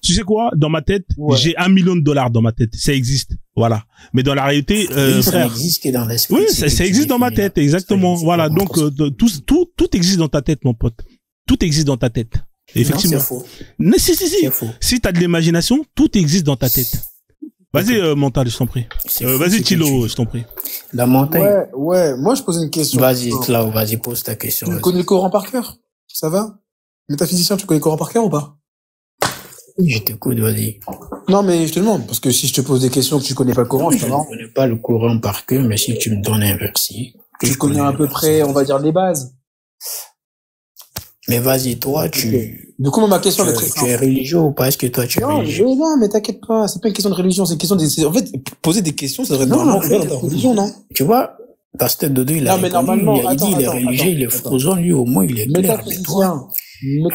tu sais quoi, dans ma tête, Ouais. j'ai $1 million dans ma tête. Ça existe. Voilà. Mais dans la réalité, Oui, ça frère. existe dans l'esprit. Oui, c'est ça que tu existe dans ma définis tête, là. exactement. Ça Voilà. existe Donc, dans tout existe dans ta tête, mon pote. Tout existe dans ta tête. Effectivement. Non, c'est faux. Mais si. C'est faux. Si t'as de l'imagination, tout existe dans ta tête. Vas-y, Mental, je t'en prie. C'est faux, Vas-y, c'est que Thilo, tu- je t'en prie. La montagne. Ouais. Moi, je posais une question. Vas-y, Tlau, vas-y, pose ta question. Tu vas-y. connais le Coran par cœur? Ça va? Métaphysicien, tu connais le Coran par cœur ou pas? Je t'écoute, vas-y. Non, mais je te demande, parce que si je te pose des questions que tu connais pas le Coran, je Je te ne demande. connais pas le Coran par cœur, mais si tu me donnes un verset. Tu je connais à le peu verset. près, on va dire, les bases. Mais vas-y, toi, tu, Du coup, moi, ma question, elle est très tu es simple. religieux ou pas? Est-ce que toi, tu es religieux? Non, mais t'inquiète pas, c'est pas une question de religion, c'est une question en fait, poser des questions, ça devrait être Non, normalement en ouvert fait, dans ta religion, non? Tu vois, Pasteur Dodo, il a Non, mais répondu, normalement, il a dit, il est religieux, il est frozen, lui, au moins, il est clair. Mais toi,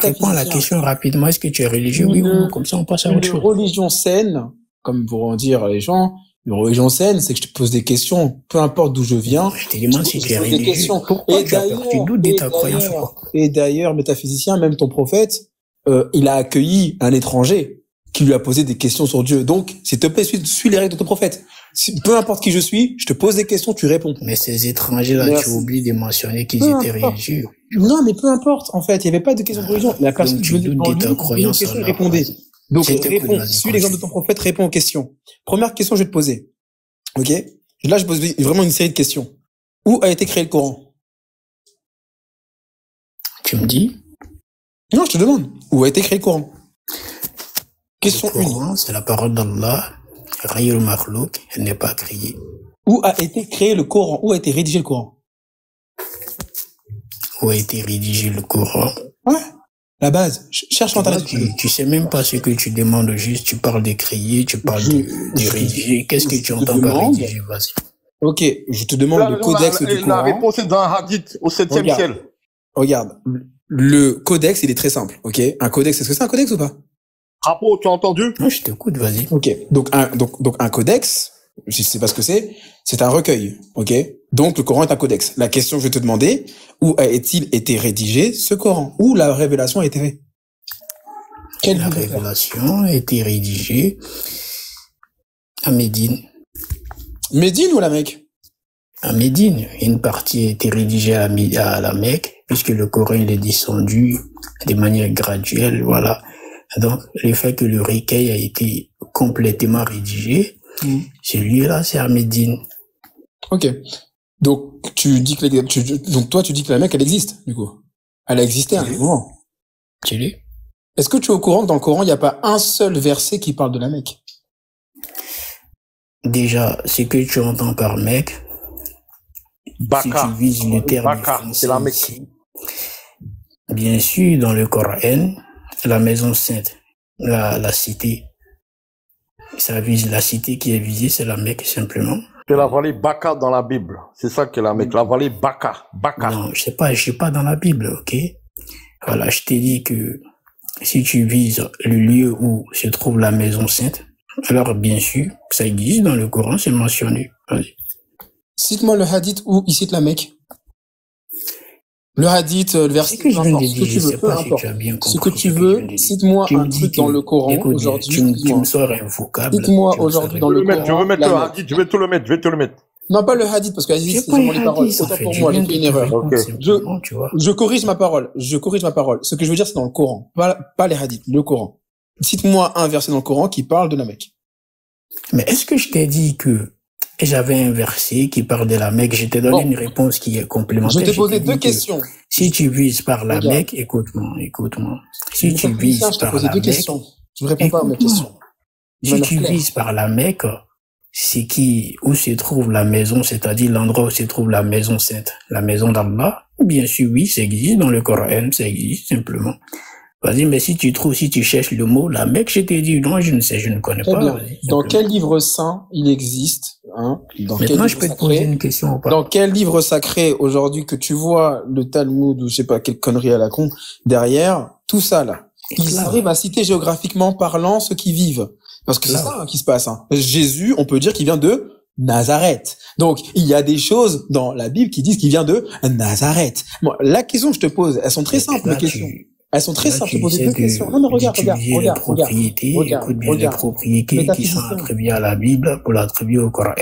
réponds à la question rapidement. Est-ce que tu es religieux? Oui ou non? Comme ça, on passe à autre Une chose. religion saine, comme vont dire les gens, une religion saine, c'est que je te pose des questions, peu importe d'où je viens. Je te demande si tu es pose des religieux. questions. Pourquoi Et tu as peur? Tu doutes de ta croyance ou quoi? Et d'ailleurs, métaphysicien, même ton prophète, il a accueilli un étranger qui lui a posé des questions sur Dieu. Donc, s'il te plaît, suis les règles de ton prophète. Peu importe qui je suis, je te pose des questions, tu réponds. Mais ces étrangers-là, Merci. tu oublies de mentionner qu'ils Peu étaient importe. religieux. Non, mais peu importe, en fait, il n'y avait pas de question de religion. La personne Donc, qui tu venait doutes devant de ta lui, croyance question, en il Allah. répondait. Donc, Je t'écoute, réponds, vas-y, suis l'exemple de ton prophète, réponds aux questions. Première question, je vais te poser. Ok? Là, je pose vraiment une série de questions. Où a été créé le Coran? Tu me dis? Non, je te demande. Où a été créé le Coran? Question Le 1. Coran, c'est la parole d'Allah. Ghayr makhlouk, elle n'est pas créée. Où a été créé le Coran? Où a été rédigé le Coran? Où a été rédigé le Coran? Ouais. La base. Cherche sur Internet. Tu sais même pas ce que tu demandes juste. Tu parles de créer, tu parles de rédiger. Qu'est-ce que tu entends par demande. rédiger? Vas-y. Ok, je te demande le codex du La Coran. réponse est dans un hadith au 7e Regarde. ciel. Regarde. Le codex, il est très simple. Ok? Un codex, est-ce que c'est un codex ou pas? Rapport, tu as entendu? Non, je t'écoute, vas-y. Ok. Donc un codex, je sais pas ce que c'est un recueil. Ok? Donc, le Coran est un codex. La question que je vais te demander, où a-t-il été rédigé, ce Coran? Où la révélation a été faite? Quel La livre? révélation a été rédigée à Médine. Médine ou la Mecque? À Médine, une partie a été rédigée à la Mecque, puisque le Coran il est descendu de manière graduelle, voilà. Donc, le fait que le recueil a été complètement rédigé, celui-là, c'est à Médine. Ok. Donc, donc toi, tu dis que la Mecque, elle existe, du coup. Elle a existé à un moment. Tu l'es? Est-ce que tu es au courant que dans le Coran, il n'y a pas un seul verset qui parle de la Mecque? Déjà, ce que tu entends par Mecque, si Baka. tu vises le terme Baka, français c'est la Mecque. ici, bien sûr, dans le Coran, la maison sainte, la cité, ça vise la cité qui est visée, c'est la Mecque simplement. C'est la vallée Baka dans la Bible. C'est ça que la Mecque. La vallée Baka. Baka. Non, je suis pas dans la Bible, ok? Voilà, je t'ai dit que si tu vises le lieu où se trouve la maison sainte, alors bien sûr, ça existe dans le Coran, c'est mentionné. Vas-y. Cite-moi le hadith où il cite la Mecque. Le hadith, le verset, C'est que je viens de ce que dire, tu je veux, sais peu pas si importe. tu as bien Ce compris. que tu veux, cite-moi Tu me un dis truc que- dans le Coran écoute, aujourd'hui. tu me sors un vocable. Dites-moi tu me aujourd'hui sors dans un- le Je Coran. veux mettre la le Mecque. hadith. Je vais te le mettre. Je vais te le mettre. Non, pas le hadith, parce que le hadith, J'ai c'est pas seulement un les paroles. hadith, en Autant fait, pour je moi, viens j'ai fait de une te erreur. répondre Ok. simplement, tu vois. Je corrige ma parole. Je corrige ma parole. Ce que je veux dire, c'est dans le Coran. Pas les hadiths, le Coran. Cite-moi un verset dans le Coran qui parle de la Mecque. Mais est-ce que je t'ai dit que j'avais un verset qui parle de la Mecque? Je t'ai donné Bon. une réponse qui est complémentaire. Je t'ai posé dit deux que questions. Si tu vises par la Regarde. Mecque, écoute-moi. Si Mais tu t'as vises je t'ai par posé la deux Mecque, questions. Tu ne réponds pas à mes écoute-moi. questions. De Si manière tu claire. vises par la Mecque, c'est où se trouve la maison, c'est-à-dire l'endroit où se trouve la maison sainte, la maison d'Allah. Bien sûr, oui, ça existe dans le Coran, ça existe simplement. Vas-y, mais si tu cherches le mot, la Mecque, je t'ai dit, non, je ne sais, je ne connais Très pas. bien. Vas-y, Dans simplement. quel livre saint il existe, hein, dans quel Maintenant, je livre peux te poser sacré, une question ou pas? dans quel livre sacré aujourd'hui que tu vois le Talmud ou je sais pas quelle connerie à la con derrière, tout ça là, ils Claro. arrivent à citer géographiquement parlant ceux qui vivent. Parce que c'est Claro. ça hein, qui se passe. Hein. Jésus, on peut dire qu'il vient de Nazareth. Donc, il y a des choses dans la Bible qui disent qu'il vient de Nazareth. Bon, la question que je te pose, elles sont très simples, Là, les questions. Elles sont très Là, simples. tu Je te posais essaies deux questions. Non, mais regarde. d'utiliser les propriétés, écoute bien, les propriétés qui sont Métaphysicien. attribuées à la Bible pour l'attribuer au Coran.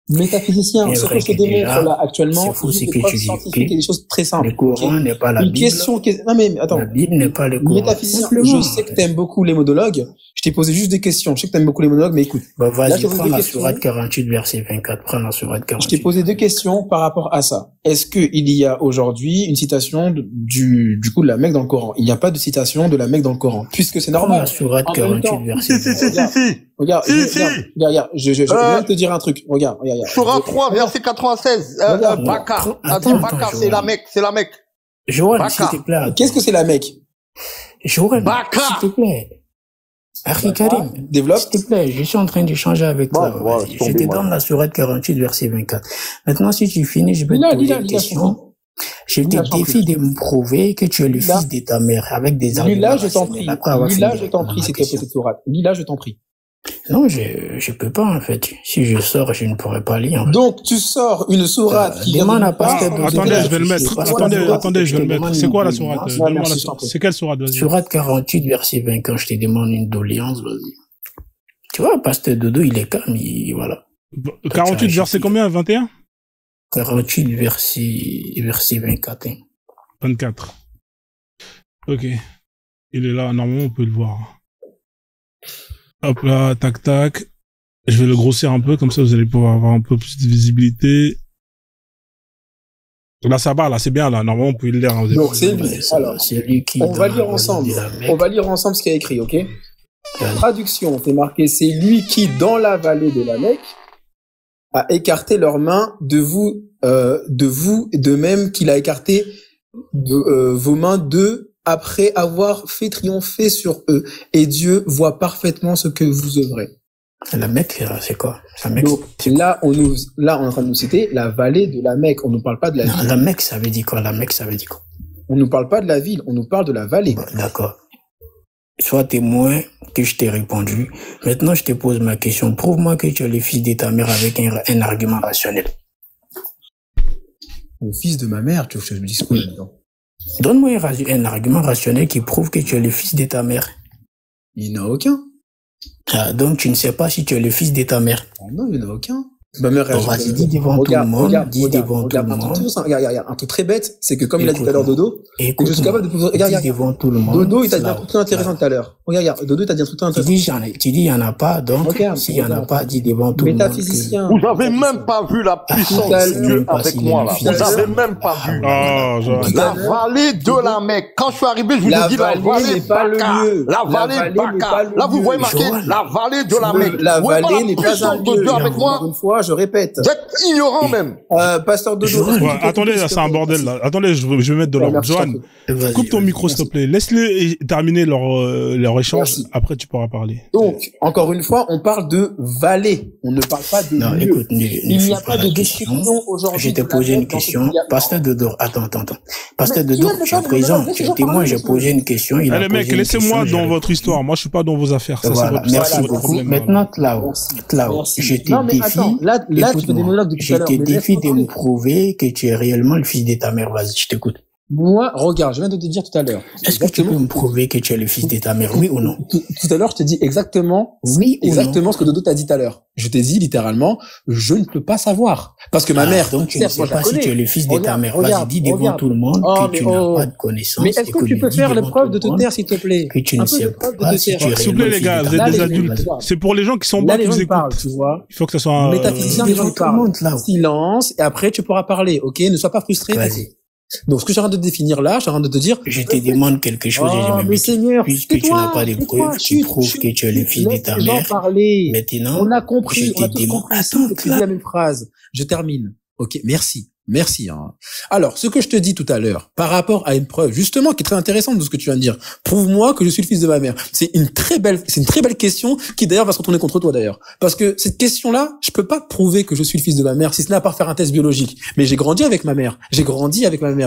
Métaphysicien, Bien ce vrai que je te que démontre déjà, là actuellement, c'est faux c'est ce des que preuves tu dis, scientifiques ok? et des choses très simples. Le Coran n'est pas la Une Bible. question qui est... Non mais attends, La Bible n'est pas le Coran. métaphysicien, Simplement. je sais que t'aimes beaucoup les monologues. Je t'ai posé juste des questions. Je sais que t'aimes beaucoup les monologues, mais écoute. Bah, Là, vas-y, je te pose prends deux la questions. sourate 48, verset 24. Prends la sourate Je t'ai 48. posé deux questions par rapport à ça. Est-ce que il y a aujourd'hui une citation du coup de la Mecque dans le Coran? Il n'y a pas de citation de la Mecque dans le Coran, puisque c'est Prends la normal. sourate En même temps, 48, verset Si, si, si, 24. si, si. Regarde, Si, si. regarde, je viens de te dire un truc. Regarde. Surah 3, verset 96. Regarde. Baka. Attends, A dit Baka, attends, c'est la Joël. Mecque, c'est la Mecque. Joël, s'il Baka. te plaît. attends. Qu'est-ce que c'est la Mecque? Joël, Baka. s'il te plaît. Akhi Karim, Développe. s'il te plaît, je suis en train d'échanger avec Bon, toi. voilà, Vas-y, c'est je tombé, te moi. donne la sourate 48, verset 24. Maintenant, si tu finis, je vais te Lis-la, poser lis-la, une lis-la, question. Je te Lis-la, je t'en défie prie. de me prouver que tu es le Lis-la. fils de ta mère avec des arguments Lis-la, je t'en rationnels. prie. Après avoir Lis-la, fini de je t'en répondre à prie, ma s'il te plaît, question. cette sourate. Lis-la, je t'en prie. Non, je peux pas, en fait. Si je sors, je ne pourrais pas lire, en fait. Donc, tu sors une sourate qui vient de demande à nulle part, Pasteur Ah, Dodo. attendez, je vais le Je mettre. sais pas, Attendez, Dodo, attendez, je vais te le mettre. demande C'est une quoi la doléance. sourate? Ouais, Donne-moi merci, la je t'en sourate. prie. C'est quelle sourate? Vas-y. Sourate 48, verset 20, quand je te demande une doléance, vas-y. Tu vois, Pasteur Dodo, il est calme, voilà. 48, verset combien? 21? 48, verset 24. Hein. 24. Ok. Il est là, normalement, on peut le voir. Hop là, tac, tac. Je vais le grossir un peu, comme ça vous allez pouvoir avoir un peu plus de visibilité. Là, ça va, là, c'est bien, là. Normalement, vous pouvez le lire. Hein, vous Donc, c'est lui. Ouais, ça Alors, va, c'est lui qui on donne va la lire valeur ensemble. de la Mecque. On va lire ensemble ce qu'il y a écrit, ok? Vas-y. Traduction, c'est marqué, c'est lui qui, dans la vallée de la Mecque, a écarté leurs mains de vous, de même qu'il a écarté vos mains d'eux après avoir fait triompher sur eux. Et Dieu voit parfaitement ce que vous œuvrez. La Mecque, c'est quoi? La Mecque, Donc, là, on est en train de nous citer la vallée de la Mecque. On ne parle pas de la non, ville. la Mecque, ça veut dire quoi? La Mecque, ça veut dire quoi? On ne parle pas de la ville. On nous parle de la vallée. Bon, d'accord. Sois témoin que je t'ai répondu. Maintenant, je te pose ma question. Prouve-moi que tu es le fils de ta mère avec un argument rationnel. Au fils de ma mère, tu veux que je me dise quoi là-dedans? Donne-moi un argument rationnel qui prouve que tu es le fils de ta mère. Il n'y en a aucun. Ah, donc, tu ne sais pas si tu es le fils de ta mère. Oh non, il n'y en a aucun. Ma mère, Bon, vas-y, dis devant tout le monde. Dis devant tout le monde. Regarde, un truc très bête, c'est que comme il a dit tout à l'heure Dodo, et que je suis capable de pouvoir... Dis Regarde, devant tout le monde. Dodo, il t'a dit un truc très intéressant tout à l'heure. Regarde, Dodo, il t'a dit un truc très Tu intéressant. dis, il n'y en a pas, donc, Regarde, s'il n'y en a regarde. pas, dis devant tout le monde. Métaphysicien. Vous n'avez même pas vu la puissance tout à de l'heure, Dieu pas avec s'il moi, est là. le Vous fils. n'avez même pas vu. Oh, genre. La vallée de la Mecque. Quand je suis arrivé, je vous La ai dit la vallée vallée n'est pas le Baka. lieu. La La vallée vallée n'est Baka. pas le Là, vous lieu. voyez marqué Joël. la vallée de la Mecque. La Vous voyez pas vallée la n'est pas puissance un de lieu. Dieu avec Encore moi. une fois, je répète. Vous êtes ignorant même. Pasteur Dodo. Joël. est-ce que Ouais, tu peux attendez, couper, là, s'il c'est te un plaît? bordel, là. Attendez, je vais mettre de Ouais, l'ordre. merci, Johan, Vas-y, coupe ton vas-y. micro, s'il te plaît. Laisse-le terminer leur échange. Merci. Après, tu pourras parler. Donc, encore une fois, on parle de vallée. On ne parle pas de Non, lieu. écoute, Il n'y a pas de description aujourd'hui. Je t'ai de la posé une Mecque dans ce question. qu'il y a. Pasteur Dodo, attends. Pasteur Mais Dodo, qui aime tu es pas présent. le- Tu es témoin, j'ai posé une question. Il a Allez, posé mec, une laissez-moi question, dans j'ai votre histoire. Moi, je suis pas dans vos affaires. Ça, c'est Voilà, votre merci votre beaucoup. problème. Maintenant, Tlao, Merci. je te Non, mais défie. attends, là, tu fais des Écoute-moi. monologues depuis tout Je à l'heure. te mais défie laisse-moi de me parler. prouver que tu es réellement le fils de ta mère. Vas-y, je t'écoute. Moi, regarde, je viens de te dire tout à l'heure. Est-ce que tu peux me prouver que tu es le fils de ta mère, oui ou non? Tout à l'heure, je te dis exactement Oui ou non? exactement ce que Dodo t'a dit tout à l'heure. Je t'ai dit littéralement, je ne peux pas savoir. Parce que ma mère, donc tu ne certes, sais moi, je la pas si connais. tu es le fils de ta Regarde, mère. regarde, Vas-y, dis devant regarde. tout le monde Oh, que mais tu oh. n'as pas de connaissance. Mais est-ce que tu peux faire l'épreuve de te taire, s'il te plaît? Que tu Un ne peu sais l'épreuve de pas te si taire. tu es S'il vous plaît, réellement les gars, le vous fils êtes de des ta les mère. gens, adultes. vas-y. C'est pour les gens qui sont Là, bas les qui gens, vous ils parlent, écoutent. tu vois. Il faut que ça soit Métaphysicien, les gens, ils Devant tout le monde, parlent. là. Silence, et après, tu pourras parler, ok? Ne sois pas frustré. Vas-y. Donc, ce que j'ai en train de définir là, j'ai en train de te dire, Je te demande quelque chose et je oh, me mais dis, Seigneur, puisque tu tais-toi, n'as pas de tais-toi, preuves qui chut, prouvent chut, que tu es le chut, fils de laisse ta les gens mère, parler. maintenant, On a compris, je on a te tous demande- compris. Attends, C'est la même phrase. Je termine. Ok, merci. Merci. Hein. Alors, ce que je te dis tout à l'heure, par rapport à une preuve, justement, qui est très intéressante de ce que tu viens de dire, prouve-moi que je suis le fils de ma mère. C'est une très belle question qui d'ailleurs va se retourner contre toi d'ailleurs. Parce que cette question-là, je peux pas prouver que je suis le fils de ma mère, si ce n'est à part faire un test biologique. Mais j'ai grandi avec ma mère.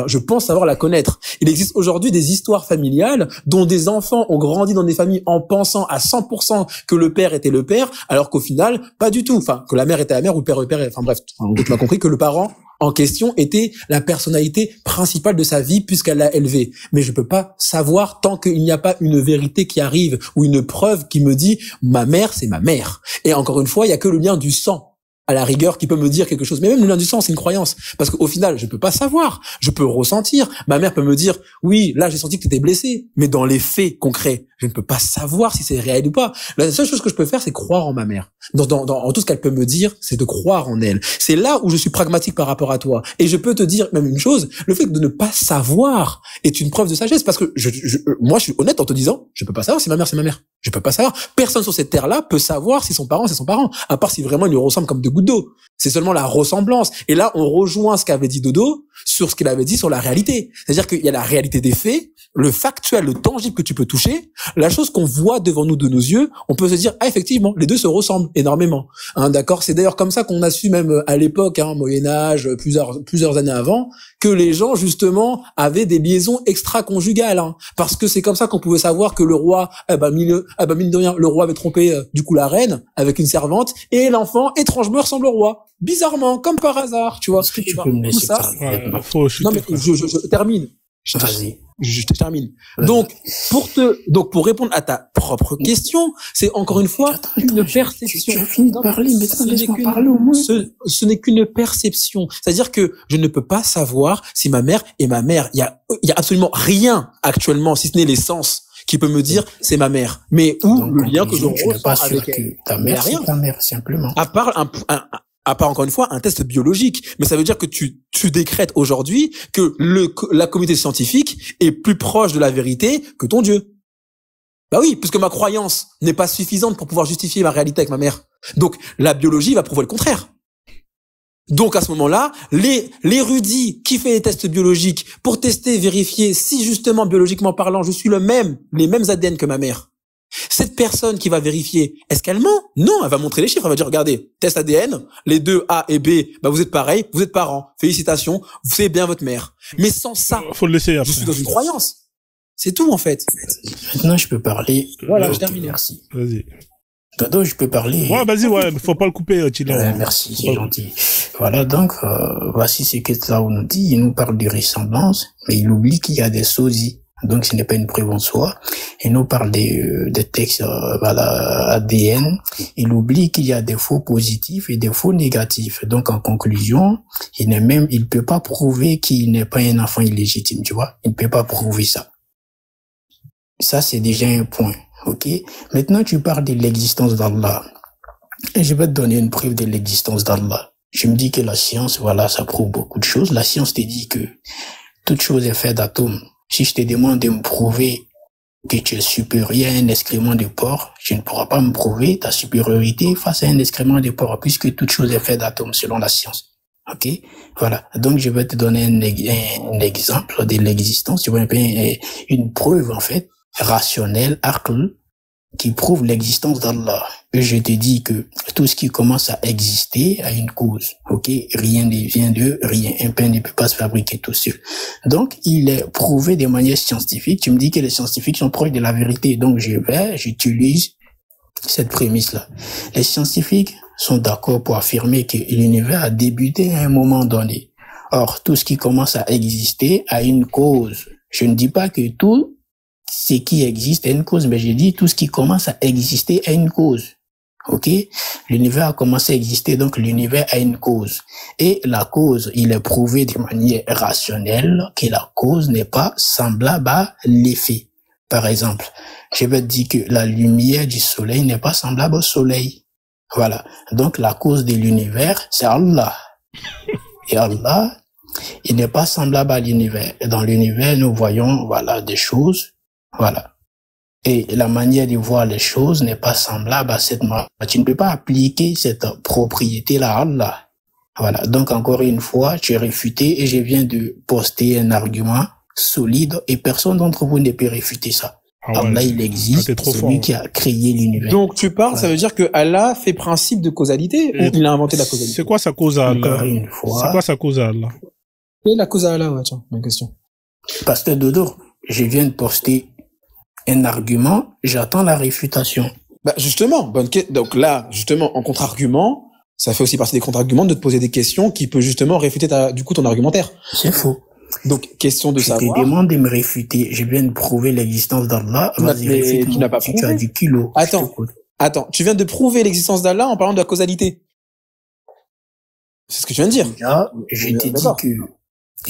Je pense savoir la connaître. Il existe aujourd'hui des histoires familiales dont des enfants ont grandi dans des familles en pensant à 100% que le père était le père, alors qu'au final, pas du tout. Enfin, que la mère était la mère ou le père était le père. Enfin bref, tu m'as compris que le parent en question était la personnalité principale de sa vie puisqu'elle l'a élevée. Mais je peux pas savoir tant qu'il n'y a pas une vérité qui arrive ou une preuve qui me dit ma mère, c'est ma mère. Et encore une fois, il y a que le lien du sang à la rigueur qui peut me dire quelque chose. Mais même le lien du sang, c'est une croyance. Parce qu'au final, je peux pas savoir. Je peux ressentir. Ma mère peut me dire, oui, là, j'ai senti que tu étais blessé. Mais dans les faits concrets, je ne peux pas savoir si c'est réel ou pas. La seule chose que je peux faire, c'est croire en ma mère. En tout ce qu'elle peut me dire, c'est de croire en elle. C'est là où je suis pragmatique par rapport à toi. Et je peux te dire même une chose, le fait de ne pas savoir est une preuve de sagesse. Parce que moi, je suis honnête en te disant, je peux pas savoir si ma mère, c'est ma mère. Je peux pas savoir. Personne sur cette terre-là peut savoir si son parent, c'est son parent. À part si vraiment il lui ressemble comme deux gouttes d'eau. C'est seulement la ressemblance. Et là, on rejoint ce qu'avait dit Dodo sur ce qu'il avait dit sur la réalité. C'est-à-dire qu'il y a la réalité des faits, le factuel, le tangible que tu peux toucher, la chose qu'on voit devant nous de nos yeux, on peut se dire, ah, effectivement, les deux se ressemblent énormément. Hein, d'accord? C'est d'ailleurs comme ça qu'on a su même à l'époque, Moyen-Âge, plusieurs années avant, que les gens, justement, avaient des liaisons extra-conjugales. Hein, parce que c'est comme ça qu'on pouvait savoir que le roi, mine de rien, le roi avait trompé, du coup, la reine avec une servante, et l'enfant, étrangement, ressemble au roi. Bizarrement, comme par hasard, tu vois. Est-ce que tu peux me laisser parler? Non, mais je termine. Vas-y. Je termine. Donc, pour répondre à ta propre question, c'est encore une fois une perception. Tu as fini de parler, maintenant laisse-moi parler au moins. Ce n'est qu'une perception. C'est-à-dire que je ne peux pas savoir si ma mère est ma mère. Il y a absolument rien actuellement, si ce n'est les sens, qui peut me dire c'est ma mère. Mais où Donc, le lien que je ressens avec elle. Ta mère, c'est ta mère, simplement. À part encore une fois un test biologique, mais ça veut dire que tu décrètes aujourd'hui que la communauté scientifique est plus proche de la vérité que ton Dieu. Bah oui, puisque ma croyance n'est pas suffisante pour pouvoir justifier ma réalité avec ma mère. Donc la biologie va prouver le contraire. Donc à ce moment-là, l'érudit qui fait les tests biologiques pour tester, vérifier si justement biologiquement parlant, je suis les mêmes ADN que ma mère. Cette personne qui va vérifier, est-ce qu'elle ment? Non, elle va montrer les chiffres, elle va dire, regardez, test ADN, les deux A et B, vous êtes pareils, vous êtes parents, félicitations, vous savez bien votre mère. Mais sans ça, faut le laisser après. Je suis dans une croyance. C'est tout, en fait. Maintenant, je peux parler. Voilà, je termine. Merci. Vas-y. Dodo, je peux parler. Ouais, vas-y, faut pas le couper, Tila. Merci, c'est gentil. Voilà, donc, voici ce que Tao nous dit. Il nous parle de ressemblance, mais il oublie qu'il y a des sosies. Donc, ce n'est pas une preuve en soi. Il nous parle des textes, ADN. Il oublie qu'il y a des faux positifs et des faux négatifs. Donc, en conclusion, il peut pas prouver qu'il n'est pas un enfant illégitime, tu vois. Il ne peut pas prouver ça. Ça, c'est déjà un point. Ok? Maintenant, tu parles de l'existence d'Allah. Et je vais te donner une preuve de l'existence d'Allah. Je me dis que la science, voilà, ça prouve beaucoup de choses. La science te dit que toute chose est faite d'atomes. Si je te demande de me prouver que tu es supérieur à un excrément de porc, je ne pourras pas me prouver ta supériorité face à un excrément de porc, puisque toute chose est faite d'atomes, selon la science. Ok? Voilà. Donc, je vais te donner un exemple de l'existence, tu vois, une preuve, en fait, rationnelle, aql, qui prouve l'existence d'Allah. Et je te dis que tout ce qui commence à exister a une cause. Ok? Rien ne vient de rien. Un pain ne peut pas se fabriquer tout seul. Donc, il est prouvé de manière scientifique. Tu me dis que les scientifiques sont proches de la vérité. Donc, j'utilise cette prémisse-là. Les scientifiques sont d'accord pour affirmer que l'univers a débuté à un moment donné. Or, tout ce qui commence à exister a une cause. Je ne dis pas que tout ce qui existe a une cause, mais je dis tout ce qui commence à exister a une cause. Ok? L'univers a commencé à exister, donc l'univers a une cause. Et la cause, il est prouvé de manière rationnelle que la cause n'est pas semblable à l'effet. Par exemple, je vais te dire que la lumière du soleil n'est pas semblable au soleil. Voilà. Donc la cause de l'univers, c'est Allah. Et Allah, il n'est pas semblable à l'univers. Et dans l'univers, nous voyons, voilà, des choses. Voilà. Et la manière de voir les choses n'est pas semblable à cette manière. Tu ne peux pas appliquer cette propriété-là à Allah. Voilà. Donc, encore une fois, tu es réfuté et je viens de poster un argument solide et personne d'entre vous ne peut réfuter ça. Ah ouais, Allah, il existe, c'est lui qui a créé l'univers. Donc, tu parles, ça veut dire que Allah fait principe de causalité ou il a inventé la causalité? C'est quoi sa cause à Allah? Encore une fois. C'est quoi sa cause à Allah? Quelle est la cause à Allah, ouais, tiens, ma question. Pasteur Dodo, je viens de poster un argument, j'attends la réfutation. Bah, justement, donc là, justement, en contre-argument, Ça fait aussi partie des contre-arguments de te poser des questions qui peut justement réfuter ton argumentaire. C'est faux. Donc, question de savoir. Je te demande de me réfuter. Je viens de prouver l'existence d'Allah. Vas-y, réfute-moi. Tu n'as pas prouvé. Tu as du kilo. Attends. Tu viens de prouver l'existence d'Allah en parlant de la causalité. C'est ce que tu viens de dire. Déjà, je t'ai dit que,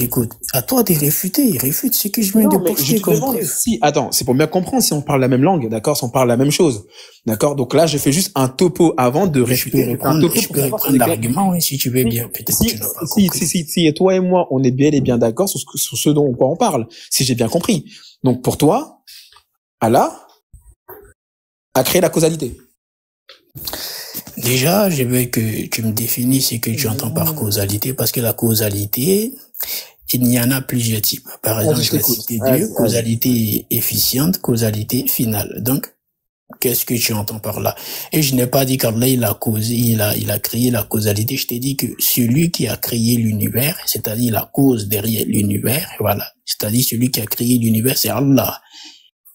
écoute, à toi de réfuter. Réfute ce que je viens de poster comme preuve. Si, attends, c'est pour bien comprendre si on parle la même langue, d'accord, si on parle la même chose. D'accord? Donc là, je fais juste un topo avant de réfuter. Je peux reprendre l'argument, oui, si tu veux bien. Peut-être que tu n'as pas compris. Si, et toi et moi, on est bel et bien d'accord sur ce dont on parle. Si j'ai bien compris. Donc pour toi, Allah a créé la causalité. Déjà, je veux que tu me définisses ce que tu entends par causalité, parce que la causalité, il y en a plusieurs types. Par exemple, je vais citer deux, causalité efficiente, causalité finale. Donc, qu'est-ce que tu entends par là? Et je n'ai pas dit qu'Allah, il a créé la causalité. Je t'ai dit que celui qui a créé l'univers, c'est-à-dire la cause derrière l'univers, voilà. C'est-à-dire celui qui a créé l'univers, c'est Allah.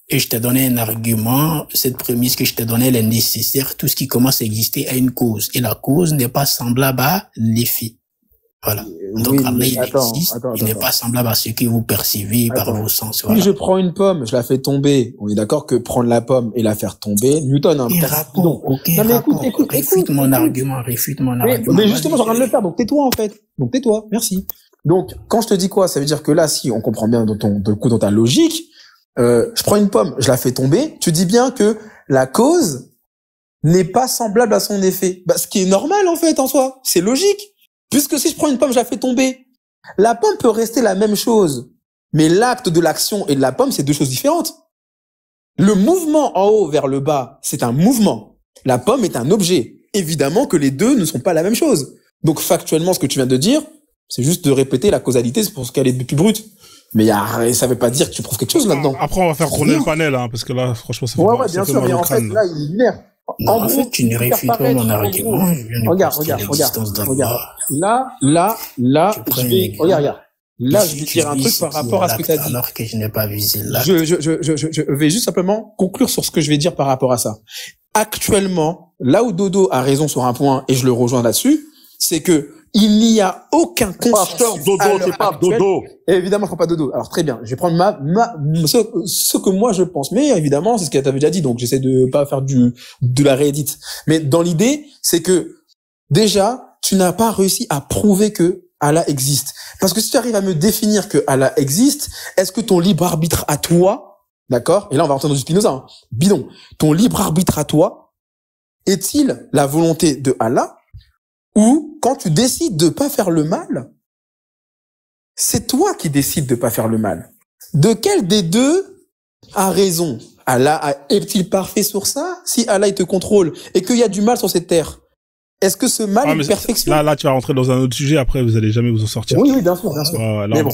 Et je t'ai donné un argument, cette prémisse que je t'ai donnée, elle est nécessaire. Tout ce qui commence à exister a une cause. Et la cause n'est pas semblable à l'effet. Voilà. Donc, Allah, il existe. Il n'est pas semblable à ce que vous percevez par vos sens. Voilà. Si je prends une pomme, je la fais tomber. On est d'accord que prendre la pomme et la faire tomber, Newton a un rapport. Non, mais écoute. Réfute mon argument. Mais justement, j'en train de le faire. Donc, tais-toi, en fait. Donc, tais-toi. Merci. Donc, quand je te dis quoi, ça veut dire que là, si on comprend bien dans ta logique, je prends une pomme, je la fais tomber, tu dis bien que la cause n'est pas semblable à son effet. Bah, ce qui est normal, en fait, en soi. C'est logique. Puisque si je prends une pomme, je la fais tomber. La pomme peut rester la même chose. Mais l'acte de l'action et de la pomme, c'est deux choses différentes. Le mouvement en haut vers le bas, c'est un mouvement. La pomme est un objet. Évidemment que les deux ne sont pas la même chose. Donc, factuellement, ce que tu viens de dire, c'est juste de répéter la causalité pour ce qu'elle est plus brute. Mais ça veut pas dire que tu prouves quelque chose là-dedans. Après, on va faire tourner le panel, hein, parce que là, franchement, ça fait ouais, bien sûr, mais en fait, là, il est lunaire. En fait, tu ne réfutes pas mon argument. Regarde. Là, regarde. Là, je vais dire un truc par rapport à ce que tu as dit. Alors que je n'ai pas visé là. Je vais juste simplement conclure sur ce que je vais dire par rapport à ça. Actuellement, là où Dodo a raison sur un point, et je le rejoins là-dessus, c'est que il n'y a aucun consensus. Dodo, c'est pas Dodo. Et évidemment, je prends pas Dodo. Alors, très bien. Je vais prendre ce que moi je pense. Mais évidemment, c'est ce qu'elle t'avait déjà dit. Donc, j'essaie de pas faire de la réédite. Mais dans l'idée, c'est que, déjà, tu n'as pas réussi à prouver que Allah existe. Parce que si tu arrives à me définir que Allah existe, est-ce que ton libre arbitre à toi, d'accord? Et là, on va rentrer dans du Spinoza, hein. Bidon. Ton libre arbitre à toi, est-il la volonté de Allah? Ou quand tu décides de pas faire le mal, c'est toi qui décides de pas faire le mal. De quel des deux a raison? Allah est-il parfait sur ça? Si Allah il te contrôle et qu'il y a du mal sur cette terre, est-ce que ce mal est perfection? Là, tu vas rentrer dans un autre sujet. Après, vous allez jamais vous en sortir. Oui, bien sûr. Bon,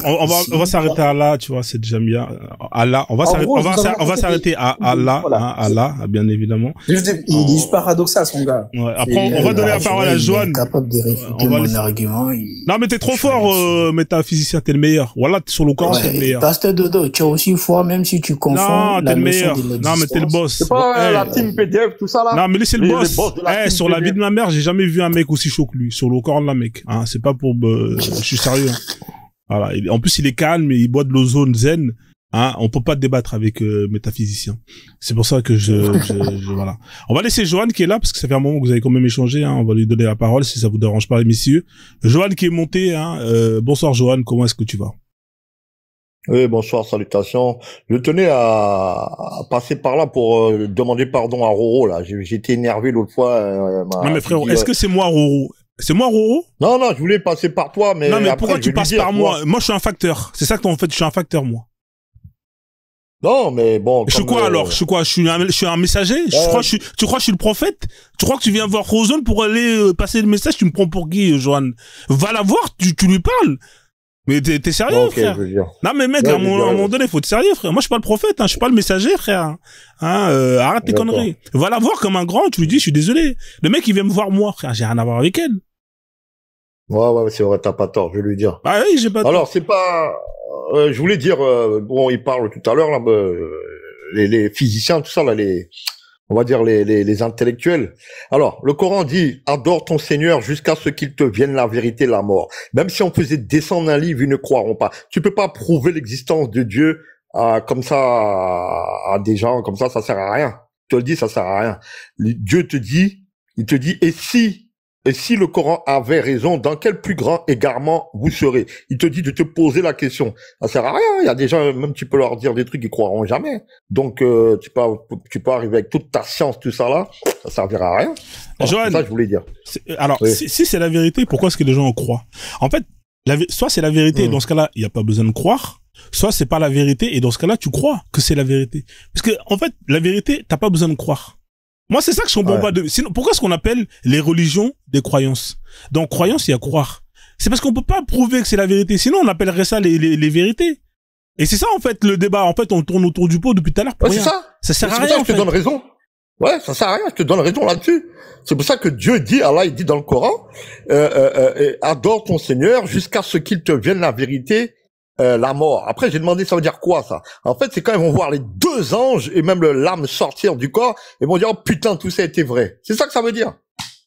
on va s'arrêter à là. Tu vois, c'est déjà bien. Allah, on va s'arrêter à Allah, voilà. Hein, Allah, bien évidemment. Il est juste paradoxal, son gars. Ouais. Après, on va donner la parole à Joanne. Capable de réfuter mon argument. Non, mais t'es trop fort, métaphysicien, t'es le meilleur. Voilà, sur le Coran, t'es le meilleur. Pasteur Dodo, tu es aussi fort, même si tu confonds. Non, t'es le meilleur. Non, mais t'es le boss. C'est pas la team PDF, tout ça là. Non, mais lui, c'est le boss. Sur la vie de ma mère, j'ai jamais vu un mec aussi chaud que lui. Sur le Coran, là, mec. Hein, c'est pas pour, je suis sérieux. Voilà. En plus, il est calme et il boit de l'ozone zen. Hein, on peut pas débattre avec métaphysicien. C'est pour ça que voilà. On va laisser Joanne qui est là parce que ça fait un moment que vous avez quand même échangé. Hein, on va lui donner la parole si ça vous dérange pas, les messieurs. Joanne qui est montée. Hein, bonsoir Joanne, comment est-ce que tu vas? Oui, bonsoir, salutations. Je tenais à passer par là pour demander pardon à Roro là. J'étais énervé l'autre fois. Non mais frérot, est-ce que c'est moi Roro? C'est moi Roro? Non, je voulais passer par toi, mais non mais après, pourquoi tu passes par moi? Moi je suis un facteur. C'est ça que en fait, je suis un facteur moi. Non, mais bon. Je suis quoi alors? Je suis quoi? Je suis un messager? Tu crois que je suis le prophète? Tu crois que tu viens voir Rosen pour aller passer le message? Tu me prends pour qui, Joanne? Va la voir, tu lui parles. Mais t'es sérieux, frère? Non, mais mec, à un moment donné, faut être sérieux, frère. Moi, je suis pas le prophète, hein. Je suis pas le messager, frère. Hein, arrête tes conneries. Va la voir comme un grand, tu lui dis, je suis désolé. Le mec, il vient me voir moi, frère. J'ai rien à voir avec elle. Ouais, c'est vrai, t'as pas tort, je vais lui dire. Ah oui, j'ai pas tort. Alors, c'est pas, je voulais dire, bon, il parle tout à l'heure, là, les physiciens, tout ça, là, on va dire les intellectuels. Alors, le Coran dit, adore ton Seigneur jusqu'à ce qu'il te vienne la vérité, la mort. Même si on faisait descendre un livre, ils ne croiront pas. Tu peux pas prouver l'existence de Dieu comme ça à des gens comme ça sert à rien. Je te le dis, ça sert à rien. Dieu te dit, il te dit, et si le Coran avait raison, dans quel plus grand égarement vous serez? Il te dit de te poser la question. Ça sert à rien. Il y a des gens, même tu peux leur dire des trucs, ils croiront jamais. Donc, tu peux arriver avec toute ta science, tout ça là, ça servira à rien. Voilà, Johan, c'est ça que je voulais dire. Alors, Oui. si c'est la vérité, pourquoi est-ce que les gens en croient? En fait, soit c'est la vérité, et dans ce cas-là, il n'y a pas besoin de croire. Soit c'est pas la vérité, et dans ce cas-là, tu crois que c'est la vérité. Parce que, en fait, la vérité, t'as pas besoin de croire. Moi, c'est ça que je comprends pas. Sinon, pourquoi est-ce qu'on appelle les religions des croyances? Dans croyance, il y a croire. C'est parce qu'on peut pas prouver que c'est la vérité. Sinon, on appellerait ça les vérités. Et c'est ça, en fait, le débat. En fait, on tourne autour du pot depuis tout à l'heure. C'est ça. Ça sert à C'est rien, pour ça en que je te fait. donne raison. Ouais, ça sert à rien, je te donne raison là-dessus. C'est pour ça que Dieu dit, Allah, il dit dans le Coran, adore ton Seigneur jusqu'à ce qu'il te vienne la vérité, la mort. Après, j'ai demandé, ça veut dire quoi, ça? En fait, c'est quand ils vont voir les deux anges et même l'âme sortir du corps, ils vont dire, oh putain, tout ça était vrai. C'est ça que ça veut dire.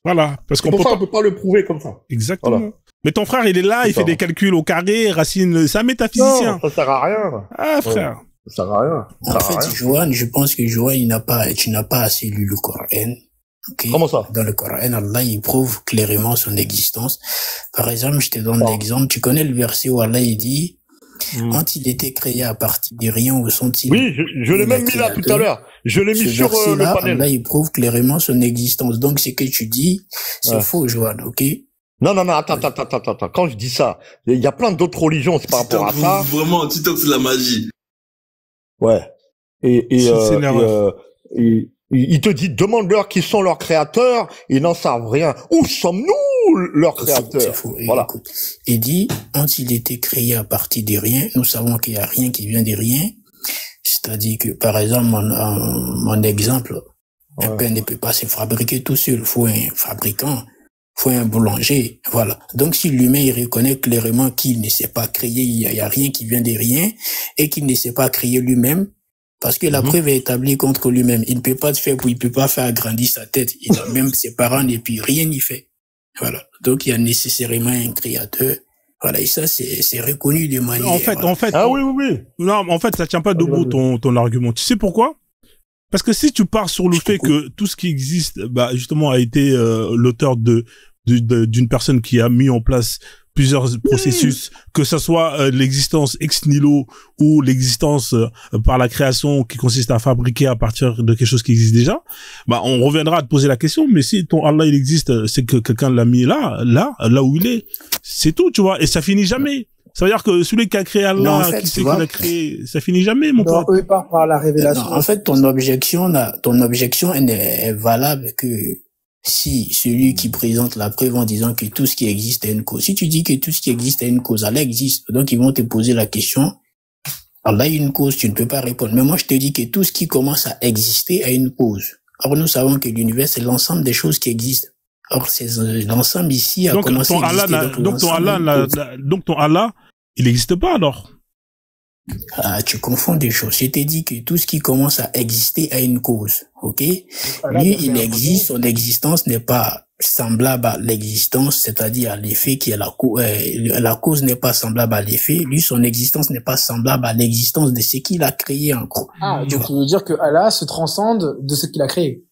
Voilà. Parce qu'on Pour peut ça, pas... on peut pas le prouver comme ça. Exactement. Voilà. Mais ton frère, il est là, il fait des calculs au carré, racine, c'est un métaphysicien. Non, ça sert à rien. Ah, frère. Ça sert à rien. Ça En sert à fait, rien. Johan, je pense que Johan, tu n'as pas assez lu le Coran. Okay? Comment ça? Dans le Coran, Allah, il prouve clairement son existence. Par exemple, je te donne l'exemple. Tu connais le verset où Allah, il dit, quand il était créé à partir de rien, où sont-ils? Oui, je l'ai même mis là tout à l'heure. Je l'ai mis sur le panel. Allah, il prouve clairement son existence. Donc, ce que tu dis, c'est faux, Johan, ok? Non, attends. Quand je dis ça, il y a plein d'autres religions, c'est par rapport à ça. Vraiment, TikTok, c'est de la magie. Ouais. Il te dit, demande-leur qui sont leurs créateurs, ils n'en savent rien. Où sommes-nous, leurs créateurs? C'est faux. Voilà. Écoute, il dit, quand il était créé à partir de rien, nous savons qu'il n'y a rien qui vient de rien. C'est-à-dire que, par exemple, mon exemple, un pain ne peut pas se fabriquer tout seul. Il faut un fabricant, il faut un boulanger. Voilà. Donc, si l'humain, il reconnaît clairement qu'il ne s'est pas créé, il y a rien qui vient de rien, et qu'il ne s'est pas créé lui-même, parce que la preuve est établie contre lui-même. Il ne peut pas il peut pas faire agrandir sa tête. Il a même ses parents et puis rien n'y fait. Voilà. Donc, il y a nécessairement un créateur. Voilà. Et ça, c'est reconnu de manière. En fait. Ah oui. Non, en fait, ça tient pas debout ton argument. Tu sais pourquoi? Parce que si tu pars sur le fait que tout ce qui existe, justement, a été l'auteur d'une personne qui a mis en place plusieurs processus, que ça soit l'existence ex nihilo ou l'existence par la création qui consiste à fabriquer à partir de quelque chose qui existe déjà, on reviendra à te poser la question, mais si ton Allah il existe, c'est que quelqu'un l'a mis là où il est. C'est tout, tu vois, et ça finit jamais. Ça veut dire que celui qui a créé Allah, en fait, qui c'est qu'il a créé, ça finit jamais, mon pote. Non, eux partent par la révélation. Non, en fait, ton objection elle n'est valable que si celui qui présente la preuve en disant que tout ce qui existe a une cause. Si tu dis que tout ce qui existe a une cause, Allah existe. Donc, ils vont te poser la question, Allah a une cause, tu ne peux pas répondre. Mais moi, je te dis que tout ce qui commence à exister a une cause. Or, nous savons que l'univers, c'est l'ensemble des choses qui existent. Or, c'est l'ensemble ici a commencé à exister. Donc ton Allah, il n'existe pas alors. Ah, tu confonds des choses. Je t'ai dit que tout ce qui commence à exister a une cause, ok? Lui, il existe, son existence n'est pas semblable à l'existence, c'est-à-dire à l'effet qui est la cause n'est pas semblable à l'effet. Lui, son existence n'est pas semblable à l'existence de ce qu'il a créé en gros. Ah, donc tu veux dire que Allah se transcende de ce qu'il a créé?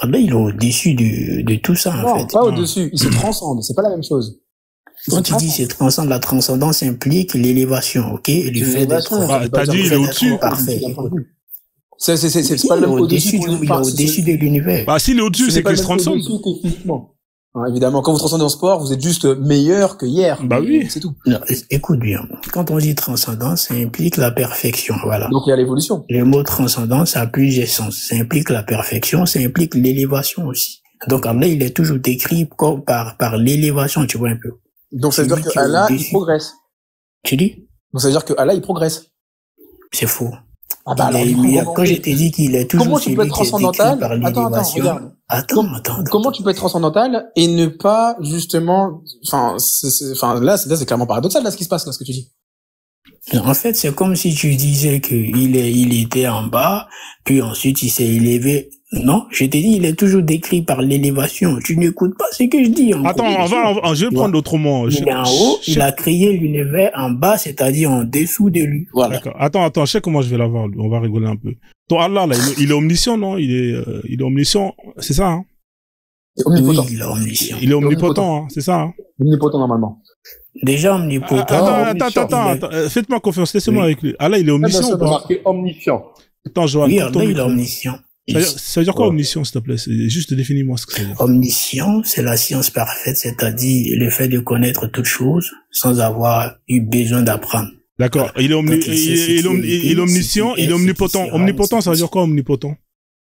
Allah, il est au-dessus de tout ça, en fait. Non, pas au-dessus. Il se transcende. C'est pas la même chose. Quand tu dis c'est transcende, la transcendance implique l'élévation, ok? Et le fait d'être, t'as dit il est au-dessus. Parfait. C'est pas le même au-dessus de l'univers. S'il est au-dessus, c'est qu'il se transcende. Évidemment, quand vous transcendez en sport, vous êtes juste meilleur que hier. Oui. C'est tout. Non, écoute bien. Quand on dit transcendance, ça implique la perfection, voilà. Donc il y a l'évolution. Le mot transcendance a plusieurs sens. Ça implique la perfection, ça implique l'élévation aussi. Donc Allah, il est toujours décrit comme par l'élévation, tu vois un peu. Donc ça veut dire que Allah, il progresse. Tu dis? Donc ça veut dire que Allah, il progresse. C'est faux. Quand je t'ai dit qu'il est toujours celui qui est transcendantal par l'élévation. Attends. Comment tu peux être transcendantal et ne pas justement, là c'est clairement paradoxal là ce qui se passe là ce que tu dis. En fait, c'est comme si tu disais il était en bas, puis ensuite il s'est élevé. Non, je t'ai dit, il est toujours décrit par l'élévation. Tu n'écoutes pas ce que je dis. Attends, je vais prendre autrement. Il est en haut, il a créé l'univers en bas, c'est-à-dire en dessous de lui. Voilà. D'accord. Attends, je sais comment je vais l'avoir, lui. On va rigoler un peu. Ton Allah, là, il est omniscient, non? Il est omniscient. C'est ça, hein? Omnipotent. Oui, il est omniscient. Il est omnipotent, hein? C'est ça, hein? Omnipotent, normalement. Déjà omnipotent. Attends. Faites-moi confiance. Laissez-moi avec lui. Allah, il est omniscient ou pas? marqué omniscient. Attends, Johan. Oui, Allah, il est omniscient. Ça veut dire quoi, omniscient, s'il te plaît? Juste définis-moi ce que ça veut dire. Omniscient, c'est la science parfaite, c'est-à-dire le fait de connaître toutes choses sans avoir eu besoin d'apprendre. D'accord. Il est omniscient, il est omnipotent. Omnipotent, ça veut dire quoi, omnipotent?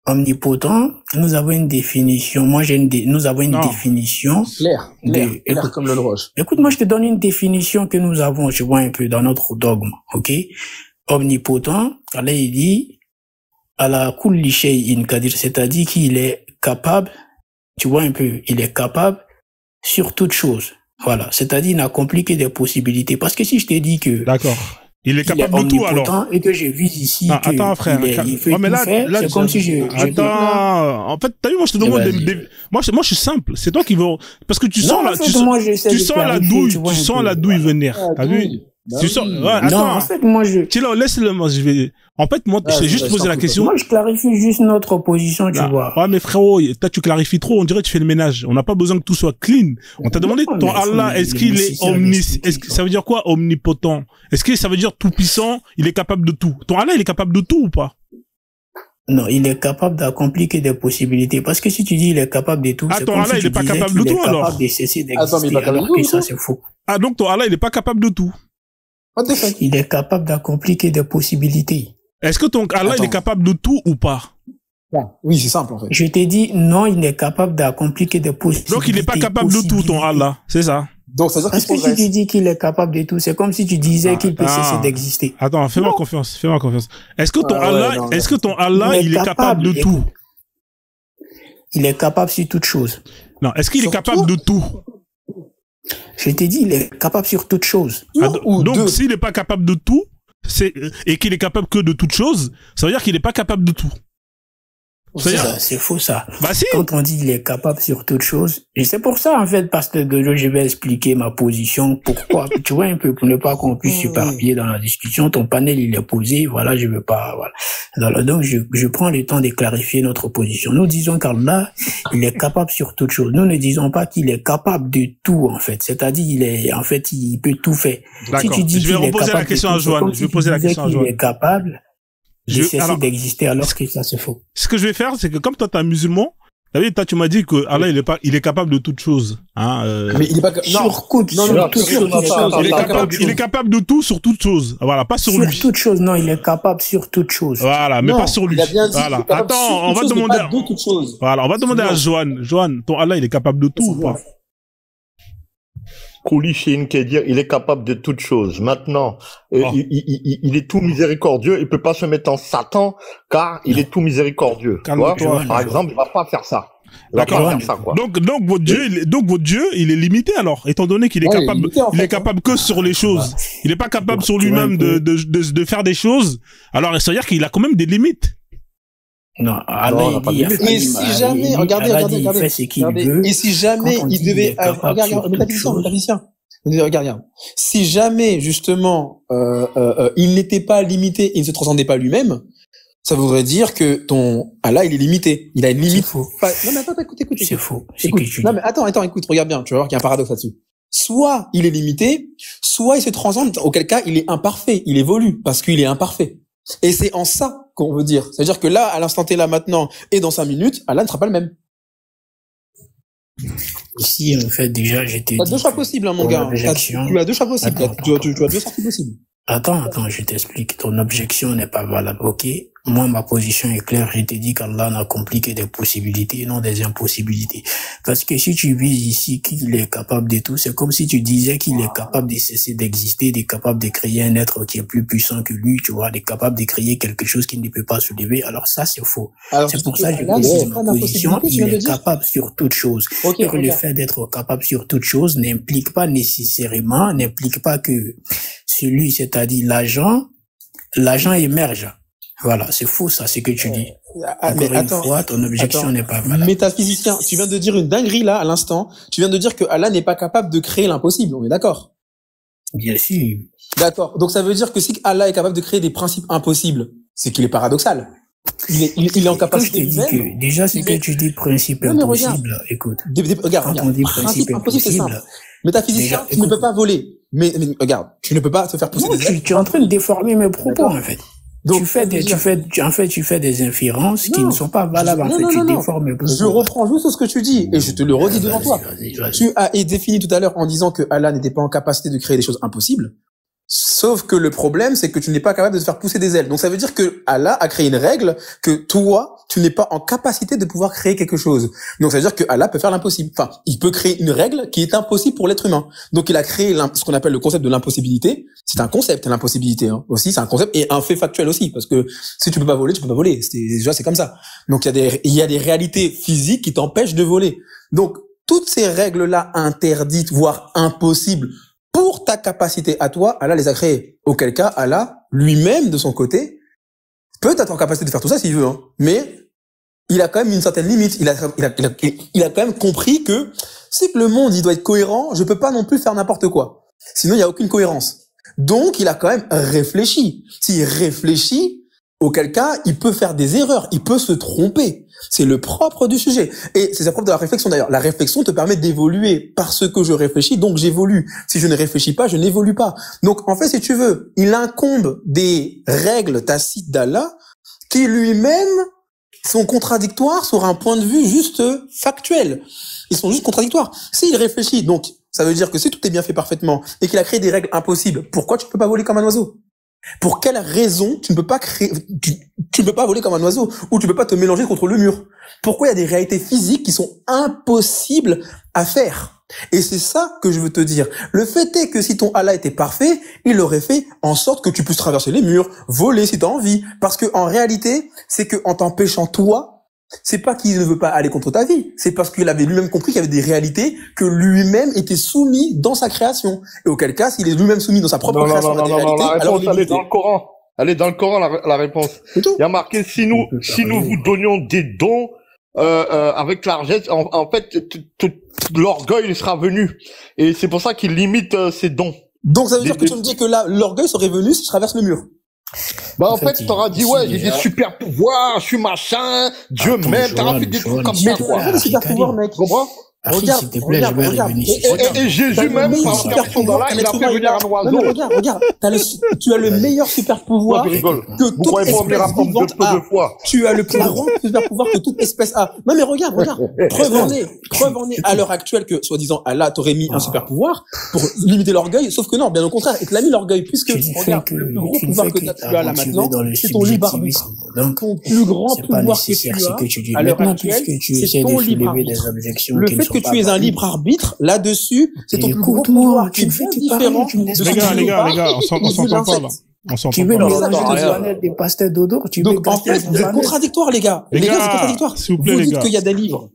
Omnipotent, nous avons une définition. Nous avons une définition. Clair comme le roche. Écoute, moi, je te donne une définition que nous avons, je vois un peu dans notre dogme, ok? Omnipotent, là, il dit, à la kulli shay'in qadir, c'est-à-dire qu'il est capable, tu vois un peu, il est capable sur toute chose. Voilà. C'est-à-dire, il n'a accompli que des possibilités. Parce que si je t'ai dit que. D'accord. Il est capable de tout, alors. Et que je vise ici. Non, attends, frère. Il fait tout faire, c'est comme si Attends. En fait, t'as vu, moi, je te demande moi, je suis simple. C'est toi qui veux, parce que tu sens la douille venir. T'as vu? Tu sens, attends. Non, en fait, moi, laisse-le, moi, en fait, moi, j'ai juste posé la question. Moi, je clarifie juste notre position, tu vois. Ouais, mais frérot, toi, tu clarifies trop, on dirait que tu fais le ménage. On n'a pas besoin que tout soit clean. On t'a demandé, ton Allah, est-ce qu'il est ça veut dire quoi, omnipotent? Est-ce que ça veut dire tout puissant? Il est capable de tout. Ton Allah, il est capable de tout ou pas? Non, il est capable d'accomplir que des possibilités. Parce que si tu dis il est capable de tout, c'est ton comme Allah, si il est pas capable de tout, alors. Il est capable de cesser d'exister, alors que ça, c'est faux. Ah, donc ton Allah, il est pas capable de tout. Il est capable d'accomplir que des possibilités. Est-ce que ton Allah, il est capable de tout ou pas? Oui, c'est simple, en fait. Je t'ai dit, non, il n'est capable d'accomplir que des possibilités. Donc, il n'est pas capable de tout, ton Allah. C'est ça. Donc, ça veut dire parce que si tu dis qu'il est capable de tout, c'est comme si tu disais qu'il peut cesser d'exister. Attends, fais-moi confiance. Est-ce que ton Allah, il est capable de tout? Il est capable sur toute chose. Non, est-ce qu'il est capable de tout? Je t'ai dit, il est capable sur toute chose. Donc, s'il n'est pas capable de tout, et qu'il est capable que de toute chose, ça veut dire qu'il n'est pas capable de tout. C'est faux, ça. Bah si. Quand on dit il est capable sur toute chose, et c'est pour ça, en fait, parce que je vais expliquer ma position, pourquoi, tu vois, un peu, pour ne pas qu'on puisse s'éparpiller dans la discussion. Ton panel, il est posé, voilà, je veux pas, voilà. Donc, je prends le temps de clarifier notre position. Nous disons qu'Allah, il est capable sur toute chose. Nous ne disons pas qu'il est capable de tout, en fait. C'est-à-dire, il peut tout faire. Si tu dis je vais reposer la question à Joanne. Je vais poser la question à Joanne. Il est capable de cesser d'exister alors que ça c'est faux. Ce que je vais faire, c'est que comme toi t'es un musulman, toi tu m'as dit que Allah il est capable de toute chose. Mais il est pas il est capable de tout sur toute chose. Voilà, pas sur lui. Sur toute chose, non, il est capable sur toute chose. Voilà, mais pas sur lui. Voilà. Attends, on va demander à Joanne. Joanne, ton Allah il est capable de tout ou pas? Koulichin qui est dire il est capable de toutes choses. Maintenant, il est tout miséricordieux. Il peut pas se mettre en Satan car il est tout miséricordieux. Par exemple, il va pas faire ça. D'accord. Donc votre Dieu, il est limité alors, étant donné qu'il est capable, il est capable que sur les choses. Il est pas capable sur lui-même de faire des choses. Alors ça veut dire qu'il a quand même des limites. Non, Allah il dit, mais si jamais, regardez, et si jamais il devait, regarde, si jamais, justement, il n'était pas limité, il ne se transcendait pas lui-même, ça voudrait dire que ton Allah, il est limité. Il a une limite. C'est faux. Non, mais attends, écoute. C'est faux. Non, mais attends, écoute, regarde bien, tu vas voir qu'il y a un paradoxe là-dessus. Soit il est limité, soit il se transcende, auquel cas il est imparfait, il évolue, parce qu'il est imparfait. Et c'est en ça qu'on veut dire. C'est-à-dire que là, à l'instant T, là, maintenant, et dans 5 minutes, Allah ne sera pas le même. Ici, en fait, déjà, j'étais. Tu as deux choix possibles, hein, mon gars. Tu as deux choix possibles. Tu as deux sorties possibles. Attends, je t'explique. Ton objection n'est pas valable, ok? Moi, ma position est claire. Je t'ai dit qu'Allah n'accomplit que des possibilités, non des impossibilités. Parce que si tu vises ici qu'il est capable de tout, c'est comme si tu disais qu'il est capable de cesser d'exister, il est capable de créer un être qui est plus puissant que lui, tu vois, il est capable de créer quelque chose qui ne peut pas se lever. Alors ça, c'est faux. C'est pour ça que je précise ma position. Il est capable sur toute chose. Et le fait d'être capable sur toute chose n'implique pas que celui, c'est-à-dire l'agent émerge. Voilà, c'est faux ça, ce que tu dis. Encore une fois, ton objection n'est pas valable. Métaphysicien, tu viens de dire une dinguerie là, à l'instant. Tu viens de dire que Allah n'est pas capable de créer l'impossible. On est d'accord? Bien sûr. D'accord. Donc ça veut dire que si Allah est capable de créer des principes impossibles, c'est qu'il est paradoxal. Il est en capacité Quand je te dis que, déjà, c'est que tu dis principe Non, mais impossible. Écoute. Regarde, Quand on dit principe impossible, c'est simple. impossible, Métaphysicien, déjà, tu ne écoute. peux pas voler. Mais regarde, tu ne peux pas te faire pousser Non, des ailes. tu es en train de déformer mes propos, D'accord. en fait. Donc, tu fais des inférences qui Non. ne sont pas valables, en fait. Non, Tu non, non. déformes mes propos. Je reprends juste ce que tu dis et je te le redis devant toi. Vas-y. Tu as défini tout à l'heure en disant que Allah n'était pas en capacité de créer des choses impossibles. Sauf que le problème, c'est que tu n'es pas capable de te faire pousser des ailes. Donc ça veut dire que Allah a créé une règle que toi, tu n'es pas en capacité de pouvoir créer quelque chose. Donc ça veut dire que Allah peut faire l'impossible. Enfin, il peut créer une règle qui est impossible pour l'être humain. Donc il a créé ce qu'on appelle le concept de l'impossibilité. C'est un concept, l'impossibilité, hein. Aussi, c'est un concept et un fait factuel aussi. Parce que si tu peux pas voler, tu peux pas voler. Déjà, c'est comme ça. Donc il y a des réalités physiques qui t'empêchent de voler. Donc toutes ces règles-là interdites, voire impossibles, pour ta capacité à toi, Allah les a créées. Auquel cas, Allah, lui-même, de son côté, peut être en capacité de faire tout ça s'il veut, hein. Mais il a quand même une certaine limite. Il a quand même compris que si le monde, il doit être cohérent, je peux pas non plus faire n'importe quoi. Sinon, il y a aucune cohérence. Donc, il a quand même réfléchi. S'il réfléchit, auquel cas, il peut faire des erreurs, il peut se tromper. C'est le propre du sujet. Et c'est la propre de la réflexion d'ailleurs. La réflexion te permet d'évoluer parce que je réfléchis, donc j'évolue. Si je ne réfléchis pas, je n'évolue pas. Donc en fait, si tu veux, il incombe des règles tacites d'Allah qui lui-même sont contradictoires sur un point de vue juste factuel. Ils sont juste contradictoires. S'il réfléchit, donc ça veut dire que si tout est bien fait parfaitement et qu'il a créé des règles impossibles, pourquoi tu ne peux pas voler comme un oiseau ? Pour quelle raison tu ne peux pas tu ne peux pas voler comme un oiseau ou tu ne peux pas te mélanger contre le mur? Pourquoi il y a des réalités physiques qui sont impossibles à faire? Et c'est ça que je veux te dire. Le fait est que si ton Allah était parfait, il aurait fait en sorte que tu puisses traverser les murs, voler si tu as envie. Parce que en réalité, c'est que en t'empêchant toi, c'est pas qu'il ne veut pas aller contre ta vie, c'est parce qu'il avait lui-même compris qu'il y avait des réalités que lui-même était soumis dans sa création. Et auquel cas, s'il est lui-même soumis dans sa propre création, non, la réponse, elle est dans le Coran. Elle est dans le Coran, la réponse. Il y a marqué, si nous vous donnions des dons, avec largesse, en fait, l'orgueil sera venu. Et c'est pour ça qu'il limite ses dons. Donc ça veut dire que tu me dis que là, l'orgueil serait venu si je traverse le mur. Bah en fait, t'auras dit ouais, j'ai des super pouvoirs, je suis machin, Dieu m'aime, t'auras fait des trucs comme ça, quoi. Mais des super pouvoirs, mec. Tu comprends? Regarde, s'il te plaît, je vais revenir. Et Jésus même, par la personne là, il a fait venir un oiseau. Regarde, tu as le meilleur super pouvoir que toute espèce vivante a. Tu as le plus grand super pouvoir que toute espèce a. Non mais regarde, preuve en est à l'heure actuelle que, soi-disant, Allah t'aurait mis un super pouvoir pour limiter l'orgueil, sauf que non, bien au contraire, il te l'a mis l'orgueil, puisque, regarde, le plus gros pouvoir que tu as là maintenant, c'est ton libre arbitre. Ton plus grand pouvoir que tu as, à l'heure actuelle, c'est ton libre arbitre. Le fait que tu es un libre arbitre, là-dessus, c'est ton plus gros pouvoir qui est bien différent de les gars, on s'entend pas, là. On s'entend Tu veux pas. mélanger des pasteurs dodo, tu veux Donc, en fait, c'est contradictoire, les gars. Les gars, c'est contradictoire. S'il vous plaît, vous les dites gars. qu'il y a des livres.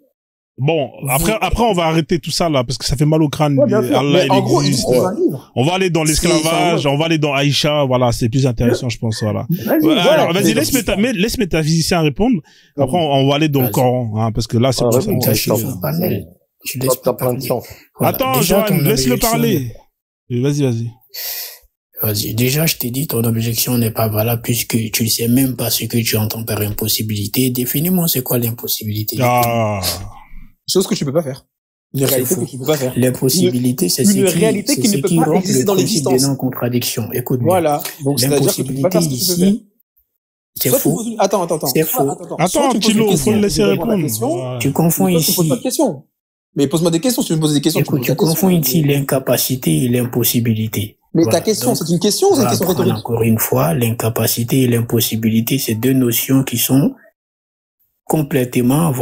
Bon, après, on va arrêter tout ça, là, parce que ça fait mal au crâne. Ouais, bien sûr. Allah, Mais il en gros, existe. c'est un livre. On va aller dans l'esclavage, on va aller dans Aïcha, voilà, c'est plus intéressant, je pense, voilà. Alors, vas-y, laisse métaphysicien répondre. Après, on va aller dans le Coran, hein, parce que là, c'est pour ça. Tu laisses pas parler. Attends, Joanne, laisse-le parler. Vas-y. Vas-y. Déjà, je t'ai dit, ton objection n'est pas valable puisque tu ne sais même pas ce que tu entends par impossibilité. Définis-moi c'est quoi l'impossibilité. Chose que tu peux pas faire. Une réalité que tu peux pas faire. L'impossibilité, c'est une réalité qui ne peut pas exister dans l'existence. Des non-contradictions. Écoute. Voilà. Donc, c'est-à-dire que tu peux pas faire ce que tu peux faire. C'est faux. Attends. C'est faux. Attends, Tilo, faut le laisser répondre. Tu confonds ici. Tu poses pas de questions. Mais pose-moi des questions. Si tu me poses des questions, écoute, tu confonds ici l'incapacité et l'impossibilité. Mais ta question, c'est une question ou c'est une question rhétorique? Encore une fois, l'incapacité et l'impossibilité, c'est deux notions qui sont complètement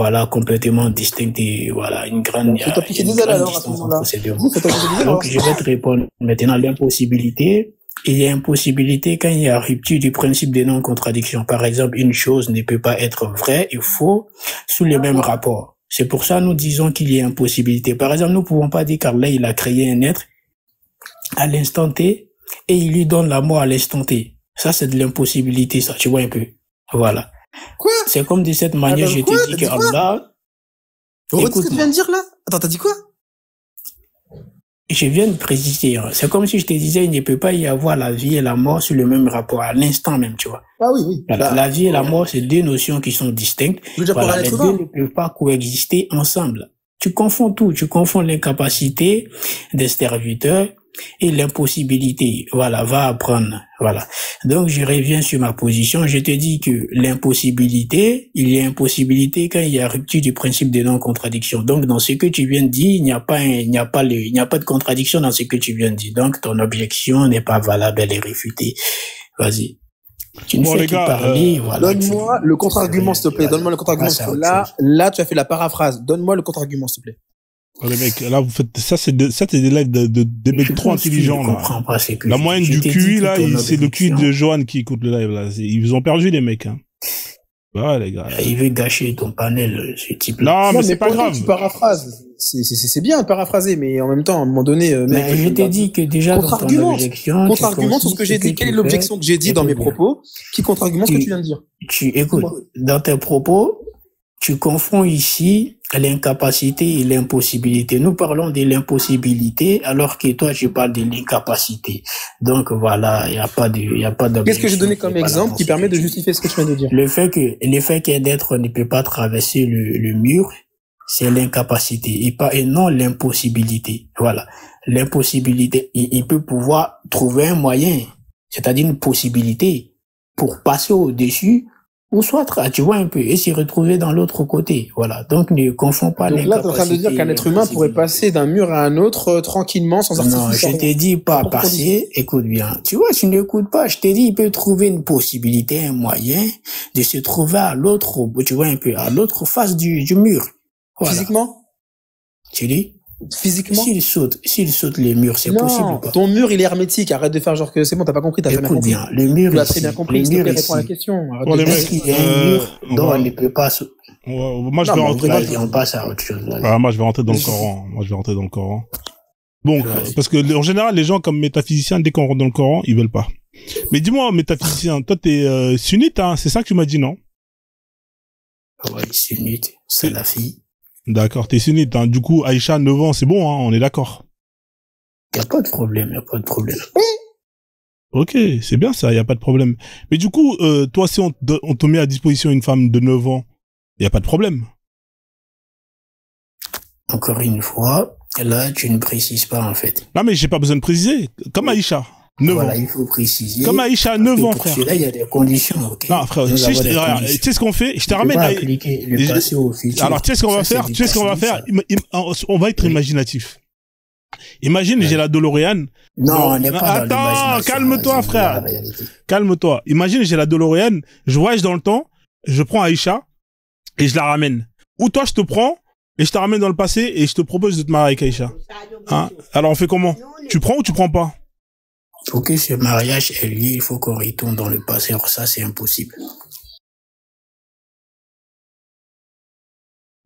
distinctes et voilà, une grande distance entre ces deux mots. Donc, je vais te répondre maintenant. L'impossibilité, il y a impossibilité quand il y a rupture du principe des non-contradictions. Par exemple, une chose ne peut pas être vraie et faux sous les mêmes rapports. C'est pour ça que nous disons qu'il y a impossibilité. Par exemple, nous ne pouvons pas dire qu'Allah, il a créé un être à l'instant T, et il lui donne la mort à l'instant T. Ça, c'est de l'impossibilité, ça, tu vois un peu. Voilà. Quoi? C'est comme de cette manière, Attends, je quoi? te dis T'as que dit quoi? Allah, Redis ce que tu écoute-moi. viens de dire là? Attends, t'as dit quoi? Je viens de préciser, hein. C'est comme si je te disais, il ne peut pas y avoir la vie et la mort sur le même rapport, à l'instant même, tu vois. Ah oui, oui. Voilà. Bah, La vie et la mort, c'est deux notions qui sont distinctes. je veux dire pour Voilà. un Les être deux humain. ne peuvent pas coexister ensemble. Tu confonds tout. Tu confonds l'incapacité des serviteurs et l'impossibilité. Voilà, va apprendre. Voilà. Donc, je reviens sur ma position. Je te dis que l'impossibilité, il y a impossibilité quand il y a rupture du principe de non-contradiction. Donc, dans ce que tu viens de dire, il n'y a pas de contradiction dans ce que tu viens de dire. Donc, ton objection n'est pas valable, elle est réfutée. Vas-y. Tu ne Bon, fais les que gars, parler, voilà. Donne-moi le contre-argument, s'il te plaît. Donne-moi le contre-argument. Passe à Parce que autre chose. là, tu as fait la paraphrase. Donne-moi le contre-argument, s'il te plaît. Oh, les mecs, là, vous faites, ça, c'est des lives des mecs Je trop pense que intelligents, tu là. comprends pas ce que La je moyenne dis. du Je t'ai dit QI, que là, ton c'est le QI objection, de Johan qui écoute le live, là. Ils vous ont perdu, les mecs, hein. Ouais, les gars. il veut gâcher ton panel, ce type-là. Non, mais c'est pas pourtant, grave. tu paraphrases. C'est bien de paraphraser, mais en même temps, à un moment donné, mec. Mais je t'ai dit que déjà dans ton Contre-argumente. objection, Contre-argumente sur ce que j'ai dit. Quelle est l'objection que j'ai dit dans mes propos? Qui contre-argumente ce que tu viens de dire? Écoute, dans tes propos, tu confonds ici l'incapacité et l'impossibilité. Nous parlons de l'impossibilité, alors que toi, tu parles de l'incapacité. Donc voilà, il n'y a pas d'objection. Qu'est-ce que j'ai donné comme exemple qui permet de justifier ce que tu viens de dire? Le fait qu'un être ne peut pas traverser le mur, c'est l'incapacité et non l'impossibilité. Voilà. L'impossibilité, il peut pouvoir trouver un moyen, c'est-à-dire une possibilité pour passer au-dessus ou soit, tu vois un peu, et s'y retrouver dans l'autre côté. Voilà. Donc, ne confonds pas Donc là, tu es en train de dire qu'un être humain pourrait passer d'un mur à un autre tranquillement, sans artifice. Non, je t'ai dit pas passer. Écoute bien. Tu vois, tu n'écoutes pas. Je t'ai dit, il peut trouver une possibilité, un moyen de se trouver à l'autre, tu vois un peu, à l'autre face du mur. Voilà. Physiquement? Tu dis? Physiquement? S'il saute les murs, c'est possible ou pas? Ton mur, il est hermétique. Arrête de faire genre que c'est bon, t'as pas compris, t'as jamais compris. Écoute bien, le mur tu as très bien compris, s'il te plaît, réponds à la question. Bon, les Est-ce qu'il y a un mur dont on ne peut pas moi, je vais rentrer. On passe à autre chose. Ah, moi, je vais rentrer dans le Coran. Bon, parce que, en général, les gens comme métaphysiciens, dès qu'on rentre dans le Coran, ils veulent pas. Mais dis-moi, métaphysicien, toi, t'es sunnite, hein, c'est ça que tu m'as dit, non? Ouais, sunnite, c'est la fille. D'accord, t'es sunnite, hein. Du coup, Aïcha, 9 ans, c'est bon, hein, on est d'accord. Y a pas de problème. Ok, c'est bien ça, y a pas de problème. Mais du coup, toi, si on te met à disposition une femme de 9 ans, y a pas de problème. Encore une fois, là, tu ne précises pas, en fait. Non, mais j'ai pas besoin de préciser. Comme Aïcha, 9 ans. Voilà, il faut préciser. Comme Aïcha, 9 ans, frère. Pour cela, il y a des conditions, ok? Non, frère, tu sais ce qu'on fait? Je te ramène à le passé au futur. Alors, tu sais ce qu'on va faire? On va être imaginatif. Imagine, j'ai la DeLorean. Non, on n'est pas dans l'imagination. Attends, calme-toi, frère. Calme-toi. Imagine, j'ai la DeLorean, je voyage dans le temps, je prends Aïcha, et je la ramène. Ou toi, je te prends, et je te ramène dans le passé, et je te propose de te marier avec Aïcha. Hein? Alors, on fait comment? Tu prends ou tu prends pas? Pour que ce mariage ait lieu, il faut qu'on retourne dans le passé. Alors ça, c'est impossible.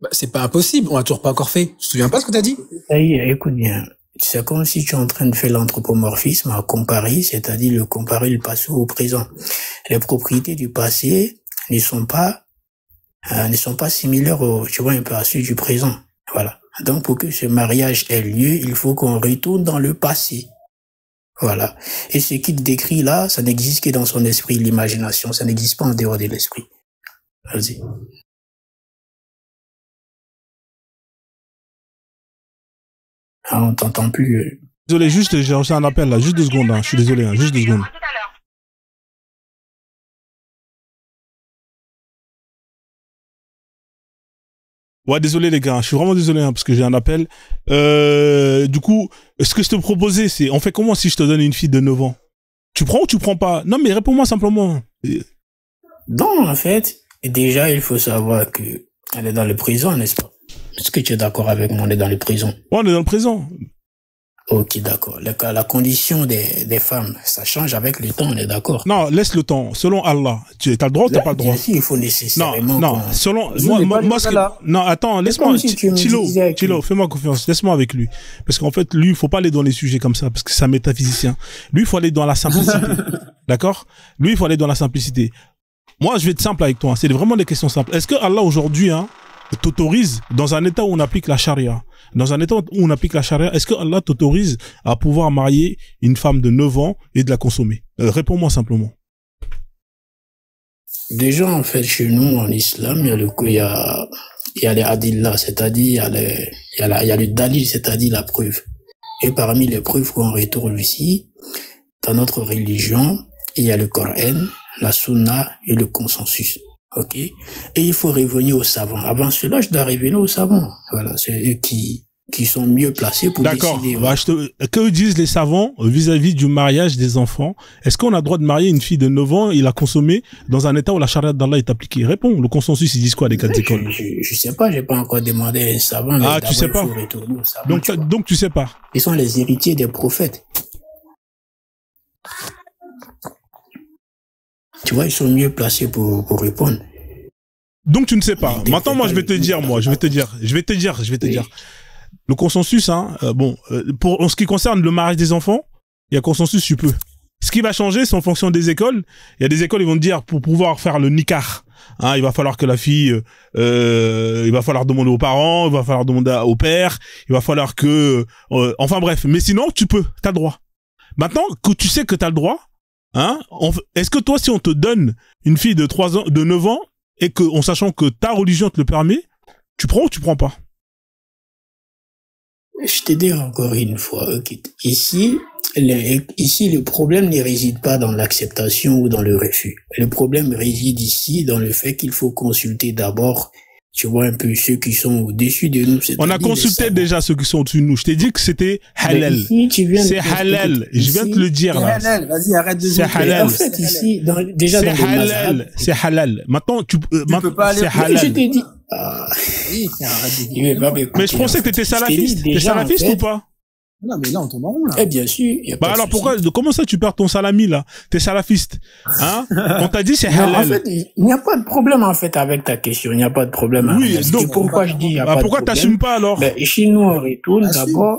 Bah, c'est pas impossible, on l'a toujours pas encore fait. Tu te souviens pas ce que t'as dit? Ça y est, écoute bien. C'est comme si tu es en train de faire l'anthropomorphisme à comparer, c'est-à-dire comparer le passé au présent. Les propriétés du passé ne sont pas similaires tu vois, un peu à ceux du présent. Voilà. Donc, pour que ce mariage ait lieu, il faut qu'on retourne dans le passé. Voilà. Et ce qu'il décrit là, ça n'existe que dans son esprit, l'imagination. Ça n'existe pas en dehors de l'esprit. Vas-y. Ah, on t'entend plus. Désolé, juste, j'ai reçu un appel là, juste 2 secondes, hein. Je suis désolé, hein. Juste 2 secondes. Ouais, désolé les gars, je suis vraiment désolé hein, parce que j'ai un appel. Du coup, ce que je te proposais, c'est, on fait comment si je te donne une fille de 9 ans? Tu prends ou tu prends pas? Non, mais réponds-moi simplement. Non, en fait, déjà, il faut savoir que elle est dans le présent, n'est-ce pas? Est-ce que tu es d'accord avec moi? On est dans le présent. Ouais, on est dans le présent. Ok, d'accord. La condition des femmes, ça change avec le temps, on est d'accord? Non, laisse le temps. Selon Allah, tu as le droit ou t'as pas le droit? Bien sûr, il faut nécessairement Non, selon non, attends, laisse-moi, Chilo, fais-moi confiance, laisse-moi avec lui. Parce qu'en fait, lui, il faut pas aller dans les sujets comme ça, parce que c'est un métaphysicien. Lui, il faut aller dans la simplicité. D'accord? Lui, il faut aller dans la simplicité. Moi, je vais être simple avec toi. C'est vraiment des questions simples. Est-ce que Allah aujourd'hui, t'autorise dans un état où on applique la charia? Dans un état où on applique la charia, est-ce que Allah t'autorise à pouvoir marier une femme de 9 ans et de la consommer? Réponds-moi simplement. Déjà, en fait, chez nous, en islam, il y a les adillah, c'est-à-dire, il y a le dalil, c'est-à-dire la preuve. Et parmi les preuves qu'on retrouve ici, dans notre religion, il y a le Coran, la sunna et le consensus. Ok? Et il faut revenir aux savants. Avant cela, je dois revenir aux savants. Voilà, c'est eux qui sont mieux placés pour décider. D'accord. Que disent les savants vis-à-vis du mariage des enfants? Est-ce qu'on a le droit de marier une fille de 9 ans et la consommer dans un état où la charia d'Allah est appliquée? Réponds. Le consensus, ils disent quoi, les quatre écoles? Je sais pas, j'ai pas encore demandé à un savant. Ah, tu sais pas? Donc tu sais pas. Ils sont les héritiers des prophètes. Tu vois, ils sont mieux placés pour répondre. Donc tu ne sais pas. Maintenant, moi, je vais te dire. Le consensus, pour en ce qui concerne le mariage des enfants, il y a consensus, tu peux. Ce qui va changer, c'est en fonction des écoles. Il y a des écoles, ils vont te dire, pour pouvoir faire le nikah, il va falloir que la fille, il va falloir demander aux parents, il va falloir demander au père, il va falloir que, enfin bref. Mais sinon, tu peux, t'as le droit. Maintenant que tu sais que t'as le droit, est-ce que toi, si on te donne une fille de 3 ans, de 9 ans, et que, en sachant que ta religion te le permet, tu prends ou tu prends pas? Je te dis encore une fois, ici, le problème ne réside pas dans l'acceptation ou dans le refus. Le problème réside ici dans le fait qu'il faut consulter d'abord, tu vois, un peu ceux qui sont au-dessus de nous. On a consulté déjà ceux qui sont au-dessus de nous. Je t'ai dit que c'était halal. C'est halal. Je viens de te le dire, là. C'est halal. Vas-y, arrête de C'est halal. En fait, ici, c'est halal. Maintenant, tu peux pas aller. C'est halal. Je t'ai dit. Oui, mais je pensais que t'étais salafiste. T'es salafiste ou pas? Non, mais là, on tombe en rond, là. Eh, bien sûr. Alors pourquoi, comment ça tu perds ton salami, là? T'es salafiste. On t'a dit c'est halal. En fait, il n'y a pas de problème, en fait, avec ta question. Il n'y a pas de problème. Oui, donc. Pourquoi je dis il n'y a pas de problème? Pourquoi t'assumes pas, alors? Ici, nous, on retourne d'abord.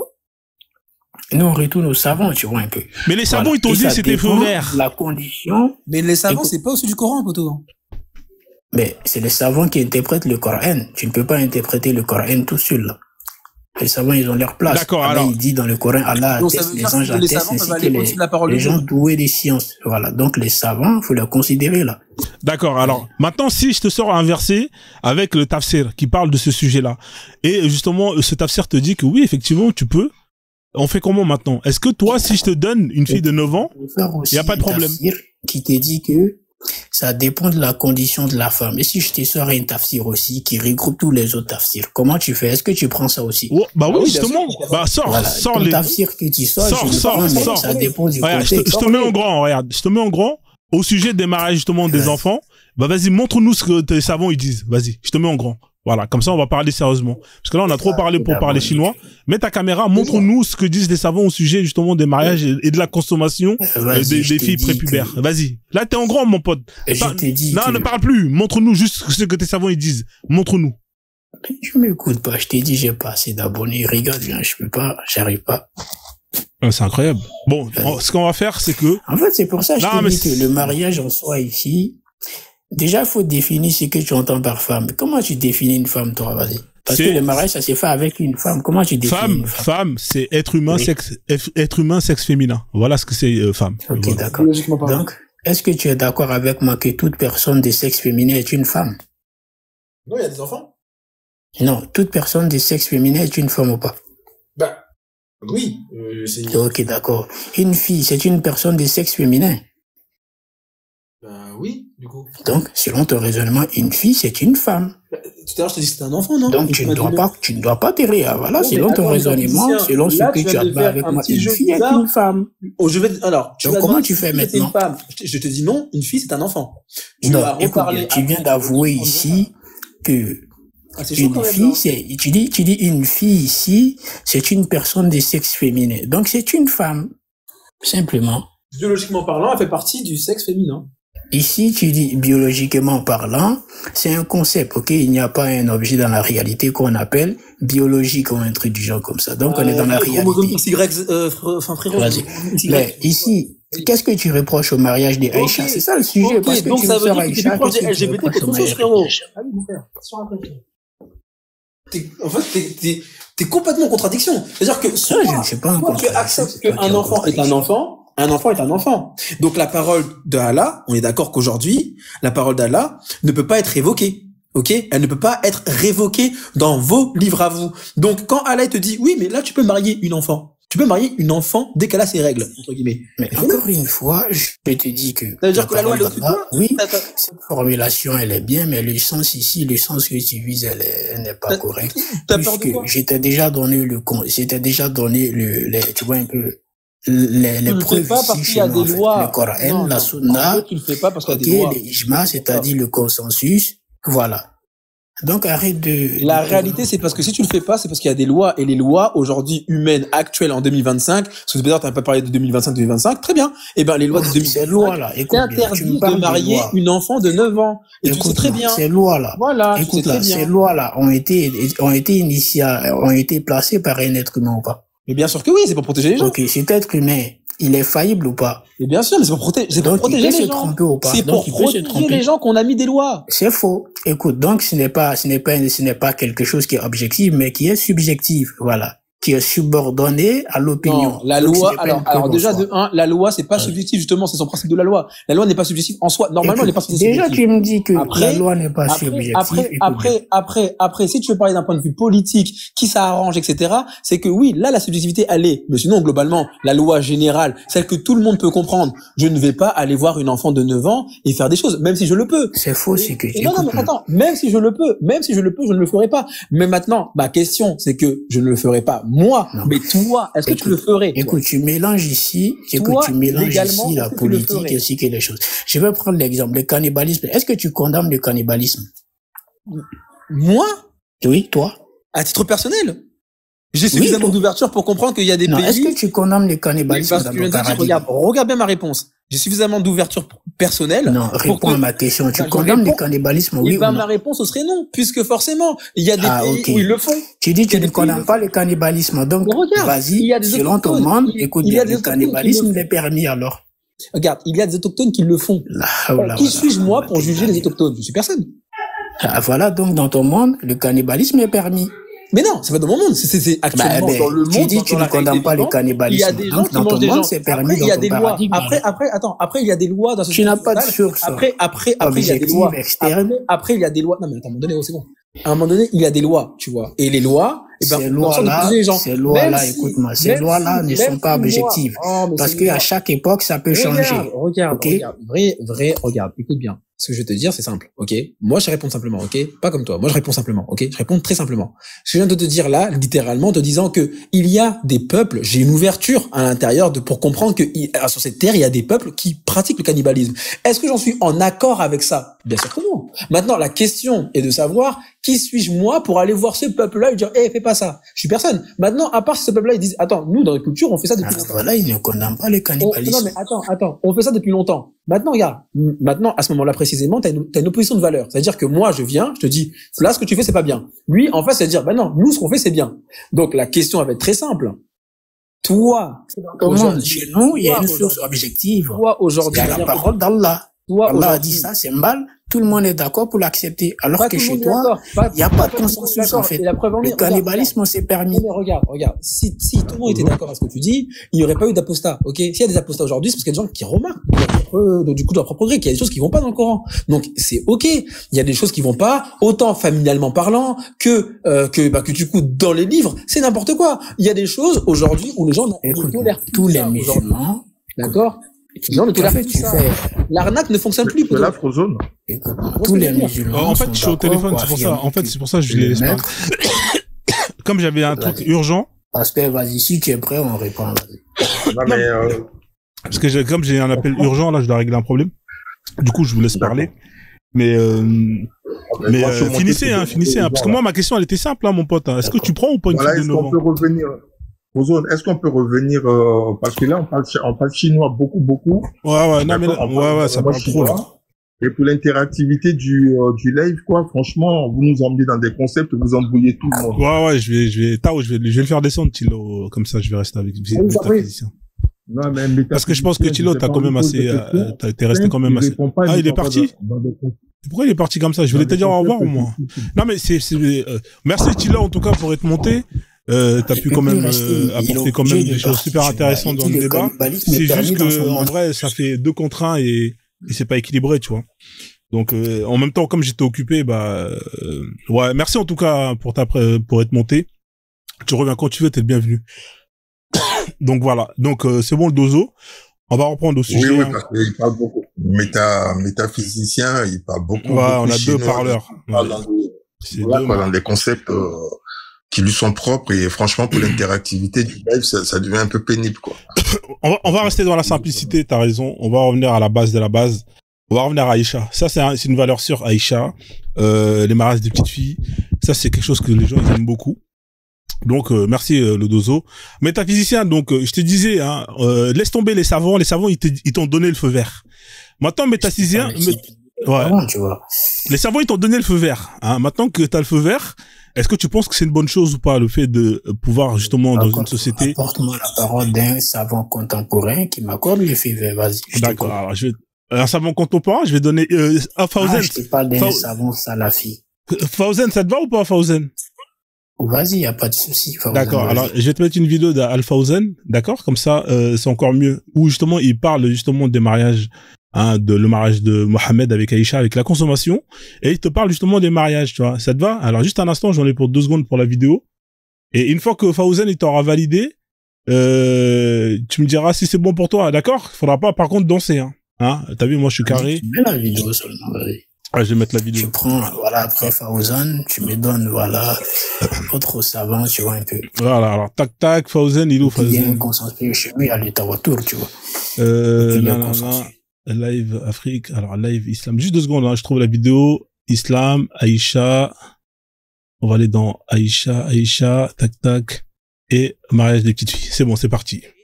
Nous, on retourne aux savants, tu vois, un peu. Mais les savants, ils t'ont dit c'était feu vert. La condition. Mais les savants, c'est pas au-dessus du Coran, poteau. Mais c'est les savants qui interprètent le Coran. Tu ne peux pas interpréter le Coran tout seul, là. Les savants, ils ont leur place. D'accord, alors. Il dit dans le Coran, Allah atteste, les anges attestent, ainsi que les gens doués des sciences. Voilà. Donc, les savants, faut les considérer, là. D'accord. Alors, maintenant, si je te sors un verset avec le tafsir qui parle de ce sujet-là, et justement, ce tafsir te dit que oui, effectivement, tu peux. On fait comment maintenant? Est-ce que toi, si je te donne une fille de 9 ans, il n'y a pas de problème? Qui te dit que ça dépend de la condition de la femme. Et si je te sors un tafsir aussi qui regroupe tous les autres tafsirs, comment tu fais? Est-ce que tu prends ça aussi? Oui, justement. Sors les tafsirs que tu sors. Sors. Ça dépend du contexte. Je te mets en grand, regarde. Je te mets en grand au sujet des mariages, justement, des enfants. Vas-y, montre-nous ce que tes savants, ils disent. Vas-y, je te mets en grand. Voilà, comme ça on va parler sérieusement. Parce que là on a trop parlé pour parler chinois. Mets ta caméra, montre-nous ce que disent les savants au sujet justement des mariages et de la consommation des filles prépubères. Vas-y. Là t'es en grand mon pote. Non, ne parle plus. Montre-nous juste ce que tes savants ils disent. Montre-nous. Je m'écoute pas. Je t'ai dit j'ai pas assez d'abonnés. Regarde bien, je peux pas, j'arrive pas. C'est incroyable. Bon, ce qu'on va faire c'est que. En fait c'est pour ça que je te dis que le mariage en soi ici. Déjà, il faut définir ce que tu entends par femme. Comment tu définis une femme, toi, vas-y? Parce que le mariage, ça s'est fait avec une femme. Comment tu définis une femme? Femme, c'est être humain, sexe féminin. Voilà ce que c'est femme. Ok, voilà. D'accord. Donc, est-ce que tu es d'accord avec moi que toute personne de sexe féminin est une femme? Non, il y a des enfants. Non, toute personne de sexe féminin est une femme ou pas? Oui. Ok, d'accord. Une fille, c'est une personne de sexe féminin? Oui, du coup. Donc, selon ton raisonnement, une fille, c'est une femme. Tout à l'heure, je te dis que c'était un enfant, non? Donc, tu ne dois pas te rire. Voilà, non, selon ton raisonnement, selon ce que tu admets avec moi, une fille est une femme. Alors, donc, comment tu fais maintenant? Je te dis non, une fille, c'est un enfant. Tu viens d'avouer ici que Ah, c'est chaud Une quand même, fille, non? tu dis une fille ici, c'est une personne de sexe féminin. Donc c'est une femme, simplement. Biologiquement parlant, elle fait partie du sexe féminin. Ici, tu dis biologiquement parlant, c'est un concept, ok? Il n'y a pas un objet dans la réalité qu'on appelle biologique ou un truc du genre comme ça. Donc on est dans la Chromosome réalité. XY, enfin frérot. Vas-y. XY. Mais ici, qu'est-ce que tu reproches au mariage des Aïcha? C'est ça le sujet. Ok, Parce que donc tu ça me veut sors dire que tu Aïcha, reproches des qu'est-ce que tu LGBT reproches au contre chose, mariage frérot. des Aïcha? Ah oui, mon frère, attention après. En fait, t'es complètement en contradiction. C'est-à-dire que Ça, je ne suis pas en soit tu contradiction. acceptes C'est toi qui es qu'un en enfant est un contradiction. enfant, un enfant est un enfant. Donc la parole de Allah, on est d'accord qu'aujourd'hui, la parole d'Allah ne peut pas être révoquée. Ok? Elle ne peut pas être révoquée dans vos livres à vous. Donc quand Allah te dit, oui, mais là tu peux marier une enfant. Tu peux marier une enfant dès qu'elle a ses règles, entre guillemets. Mais encore une fois, je te dis que Ça veut dire que la loi, elle est au-dessus de toi? oui, T'as- cette formulation, elle est bien, mais le sens ici, le sens que tu vises, elle n'est pas correcte. T'as peur de Puisque quoi? j'étais déjà donné tu vois un peu, les Tu le fais preuves pas parce ici qu'il y a chez nous, en des fait. lois. Le Coran, Non, la non. Sunna, En fait, tu le fais pas parce qu'il y a ok, des lois. les ijma, c'est-à-dire le consensus, voilà. Donc arrête de... La réalité, c'est parce que si tu le fais pas, c'est parce qu'il y a des lois, et les lois aujourd'hui humaines actuelles en 2025, parce que peut-être t'as pas parlé de 2025, très bien. Eh ben, les lois de Ces 2025 lois-là, écoute bien, tu me t'interdisent parles de des marier lois. une enfant de 9 ans. Et tu sais Écoute, très bien. ces lois-là, Voilà, tu sais écoute très là, bien. ces lois-là ont été placées par un être humain ou pas? Mais bien sûr que oui, c'est pour protéger les gens. Ok, cet être humain, il est faillible ou pas? Et bien sûr, mais c'est pour protéger, Donc, il protéger peut les se gens. tromper ou pas? C'est Donc, pour il peut se protéger tromper. les gens qu'on a mis des lois. C'est faux. Écoute, donc ce n'est pas quelque chose qui est objectif, mais qui est subjectif, voilà, qui est subordonné à l'opinion. Non, la Donc, loi, ce n'est pas une preuve alors en déjà, soi. de un, la loi, c'est pas subjectif, justement, c'est son principe de la loi. La loi n'est pas subjective en soi. Normalement, elle n'est pas Écoute, subjective. déjà, tu me dis que Après- la loi n'est pas subjective. Après, si tu veux parler d'un point de vue politique, qui ça arrange, etc., c'est que oui, là, la subjectivité, elle est. Mais sinon, globalement, la loi générale, celle que tout le monde peut comprendre, je ne vais pas aller voir une enfant de 9 ans et faire des choses, même si je le peux. C'est faux, c'est que, Non, mais attends, même si je le peux, je ne le ferai pas. Mais maintenant, ma question, c'est que je ne le ferai pas moi, Non. mais toi, est-ce que tu le ferais? toi Écoute, tu mélanges ici, légalement, la est-ce que tu le politique ferais? ainsi que les choses. Je vais prendre l'exemple, le cannibalisme. Est-ce que tu condamnes le cannibalisme? Moi, Oui, toi? à titre personnel, j'ai suffisamment d'ouverture pour comprendre qu'il y a des Non, pays. est-ce que tu condamnes le cannibalisme Parce dans que tu ton viens de dire, paradigme? regarde bien ma réponse. J'ai suffisamment d'ouverture personnelle. Non, pour réponds que- à ma question. Tu Bah, je condamnes le réponds. cannibalisme, Et oui ou ben, non? ma réponse, ce serait non, puisque forcément, il y a des Ah, pays ok. où ils le font. Tu dis que Il y a tu des ne condamnes pays- pas le cannibalisme. Donc, Mais regarde, il y a vas-y, des selon ton autochtones, monde, il écoute y a bien, des le autochtones qui cannibalisme le est permis alors. Regarde, il y a des autochtones qui le font. Là, voilà, Qui voilà. suis-je moi pour juger les autochtones? Je suis personne. Ah, voilà, donc dans ton monde, le cannibalisme est permis. Mais non, c'est pas dans mon monde. C'est actuellement dans le monde. tu dis dans que tu la ne condamnes réalité pas le vivante, cannibalisme. Il y a des gens Donc, qui dans mangent ton des monde, gens. c'est permis Après, il dans y a ton des lois. paradigme. Après, il y a des lois dans ce Tu n'as pas de source. Après, il y a des Objective, lois. externe. Après, il y a des lois. Non, mais attends, à un moment donné, c'est bon. À un moment donné, il y a des lois, tu vois. Et les lois, eh ben, Ces on a besoin de lois-là, protéger les gens. ces lois-là, Même si- écoute-moi, ces même lois-là si- ne même sont pas si moi- objectives. Oh, mais Parce c'est que une à loi. chaque époque, ça peut changer. Regarde, Ok. regarde, écoute bien. Ce que je vais te dire, c'est simple, ok? Moi, je réponds simplement, ok? Pas comme toi. Moi, je réponds simplement, ok? Je réponds très simplement. Ce que je viens de te dire là, littéralement, en te disant que il y a des peuples, j'ai une ouverture à l'intérieur pour comprendre que sur cette terre, il y a des peuples qui pratiquent le cannibalisme. Est-ce que j'en suis en accord avec ça? Bien sûr que non. Maintenant, la question est de savoir qui suis-je moi pour aller voir ce peuple-là et dire, fais pas ça. Je suis personne. Maintenant, à part si ce peuple-là, ils disent, attends, nous, dans la culture, on fait ça depuis Ah, longtemps. voilà, ils ne condamnent pas le Non, cannibalisme. mais attends, on fait ça depuis longtemps. Maintenant, regarde, maintenant, à ce moment-là précisément, t'as une opposition de valeur. C'est-à-dire que moi, je viens, je te dis, là, ce que tu fais, c'est pas bien. Lui, en face, c'est dire, bah non, nous, ce qu'on fait, c'est bien. Donc, la question va être très simple. Toi, Au monde, aujourd'hui, chez nous, il y a une toi, source objective. toi, Il aujourd'hui, y a la parole d'Allah. toi, Allah a aujourd'hui, dit ça, c'est mal. Tout le monde est d'accord pour l'accepter. Alors pas que tout le chez monde est toi, d'accord. il n'y a pas de tout le monde est consensus, d'accord. en fait. Et la preuve en est, Le regarde, cannibalisme, c'est permis. mais regarde. Si tout le monde était d'accord à ce que tu dis, il n'y aurait pas eu d'apostat, ok? S'il y a des apostats aujourd'hui, c'est parce qu'il y a des gens qui remarquent, de leur propre gré, qu'il y a des choses qui vont pas dans le Coran. Donc, c'est ok. Il y a des choses qui vont pas, autant familialement parlant, que du coup, dans les livres, c'est n'importe quoi. Il y a des choses aujourd'hui où les gens ne Écoute, tolèrent plus tous les ça aujourd'hui. musulmans, D'accord? Les gens ne tolèrent plus ça. L'arnaque ne fonctionne plus. De l'afrozone. écoute, tous les musulmans. En fait, sont je suis au d'accord téléphone, pour c'est pour ça. affirmer En fait, que c'est pour ça que je le les laisse pas. maître- Comme j'avais un truc Vas-y. urgent, Parce que, vas-y, si tu es prêt, on répond. Vas-y. Non, mais, parce que comme j'ai un appel urgent, là, je dois régler un problème. Du coup, je vous laisse parler. Mais Mais finissez, parce que moi, ma question, elle était simple, hein, mon pote. Hein. Est-ce que tu prends ou pas une fille de 9 ans? Est-ce qu'on peut revenir, Ozone, est-ce qu'on peut revenir, parce que là, on parle chinois beaucoup. Ouais, non, mais là, ça parle trop, là. Et pour l'interactivité du live, quoi, franchement, vous nous emmenez dans des concepts, vous embrouillez tout le monde. Ouais, je vais le faire descendre, Tilo, comme ça, je vais rester avec métaphysicien. Non, mais parce que je pense que Tilo, t'as quand même assez, t'es resté quand même assez. Ah, il est parti? Pourquoi il est parti comme ça? Je voulais te dire au revoir, au moins. Non, mais merci Tilo, en tout cas, pour être monté. T'as pu quand même apporter quand même des choses super intéressantes dans le débat. C'est juste que, en vrai, ça fait 2 contre 1 et c'est pas équilibré, tu vois. Donc, en même temps, comme j'étais occupé, ouais, merci en tout cas pour être monté. Tu reviens quand tu veux, t'es le bienvenu. Donc voilà. Donc, c'est bon le dozo. On va reprendre au sujet. Oui, parce qu'il parle beaucoup. Métaphysicien, il parle beaucoup. Ouais, on a 2 parleurs. Dans des concepts, qui lui sont propres et franchement, pour l'interactivité du live, ça devient un peu pénible, quoi. On va rester dans la simplicité, t'as raison. On va revenir à la base de la base. On va revenir à Aïcha. Ça, c'est une valeur sûre, Aïcha. Les mariages des petites filles. Ça, c'est quelque chose que les gens ils aiment beaucoup. Donc, merci, le dozo. Métaphysicien, donc, je te disais, hein, laisse tomber les savants. Les savants, ils t'ont donné le feu vert. Maintenant, métaphysicien, ouais. Tu vois. Les savants, ils t'ont donné le feu vert. Hein. Maintenant que t'as le feu vert, est-ce que tu penses que c'est une bonne chose ou pas, le fait de pouvoir, justement, dans une société... Apporte-moi la parole d'un savant contemporain qui m'accorde le feu vert, vas-y. D'accord, alors un savant contemporain, je vais donner... Fawzen. Je te parle d'un savant salafi. Fawzen, ça te va ou pas, Fawzen? Vas-y, y a pas de souci. D'accord, alors je vais te mettre une vidéo d'Al-Fawzen, d'accord? Comme ça, c'est encore mieux. Où justement, il parle justement des mariages... Hein, le mariage de Mohamed avec Aïcha, avec la consommation, et il te parle justement des mariages, tu vois. Ça te va? Alors, juste un instant, j'en ai pour 2 secondes pour la vidéo. Et une fois que Fawzen, il t'aura validé, tu me diras si c'est bon pour toi, d'accord? Faudra pas, par contre, danser, hein. T'as vu, moi, je suis carré. Tu mets la vidéo seulement, vas-y. Ah, je vais mettre la vidéo. Tu prends, voilà, après Fawzen, tu me donnes, voilà, autre savant, tu vois, un peu. Voilà, alors, tac, Fawzen, il est où, Fawzen? Il y a un consensus chez lui, à l'état autour, tu vois. Live Afrique, alors live Islam. Juste 2 secondes, hein, je trouve la vidéo. Islam, Aïcha. On va aller dans Aïcha, tac, et mariage des petites filles. C'est bon, c'est parti.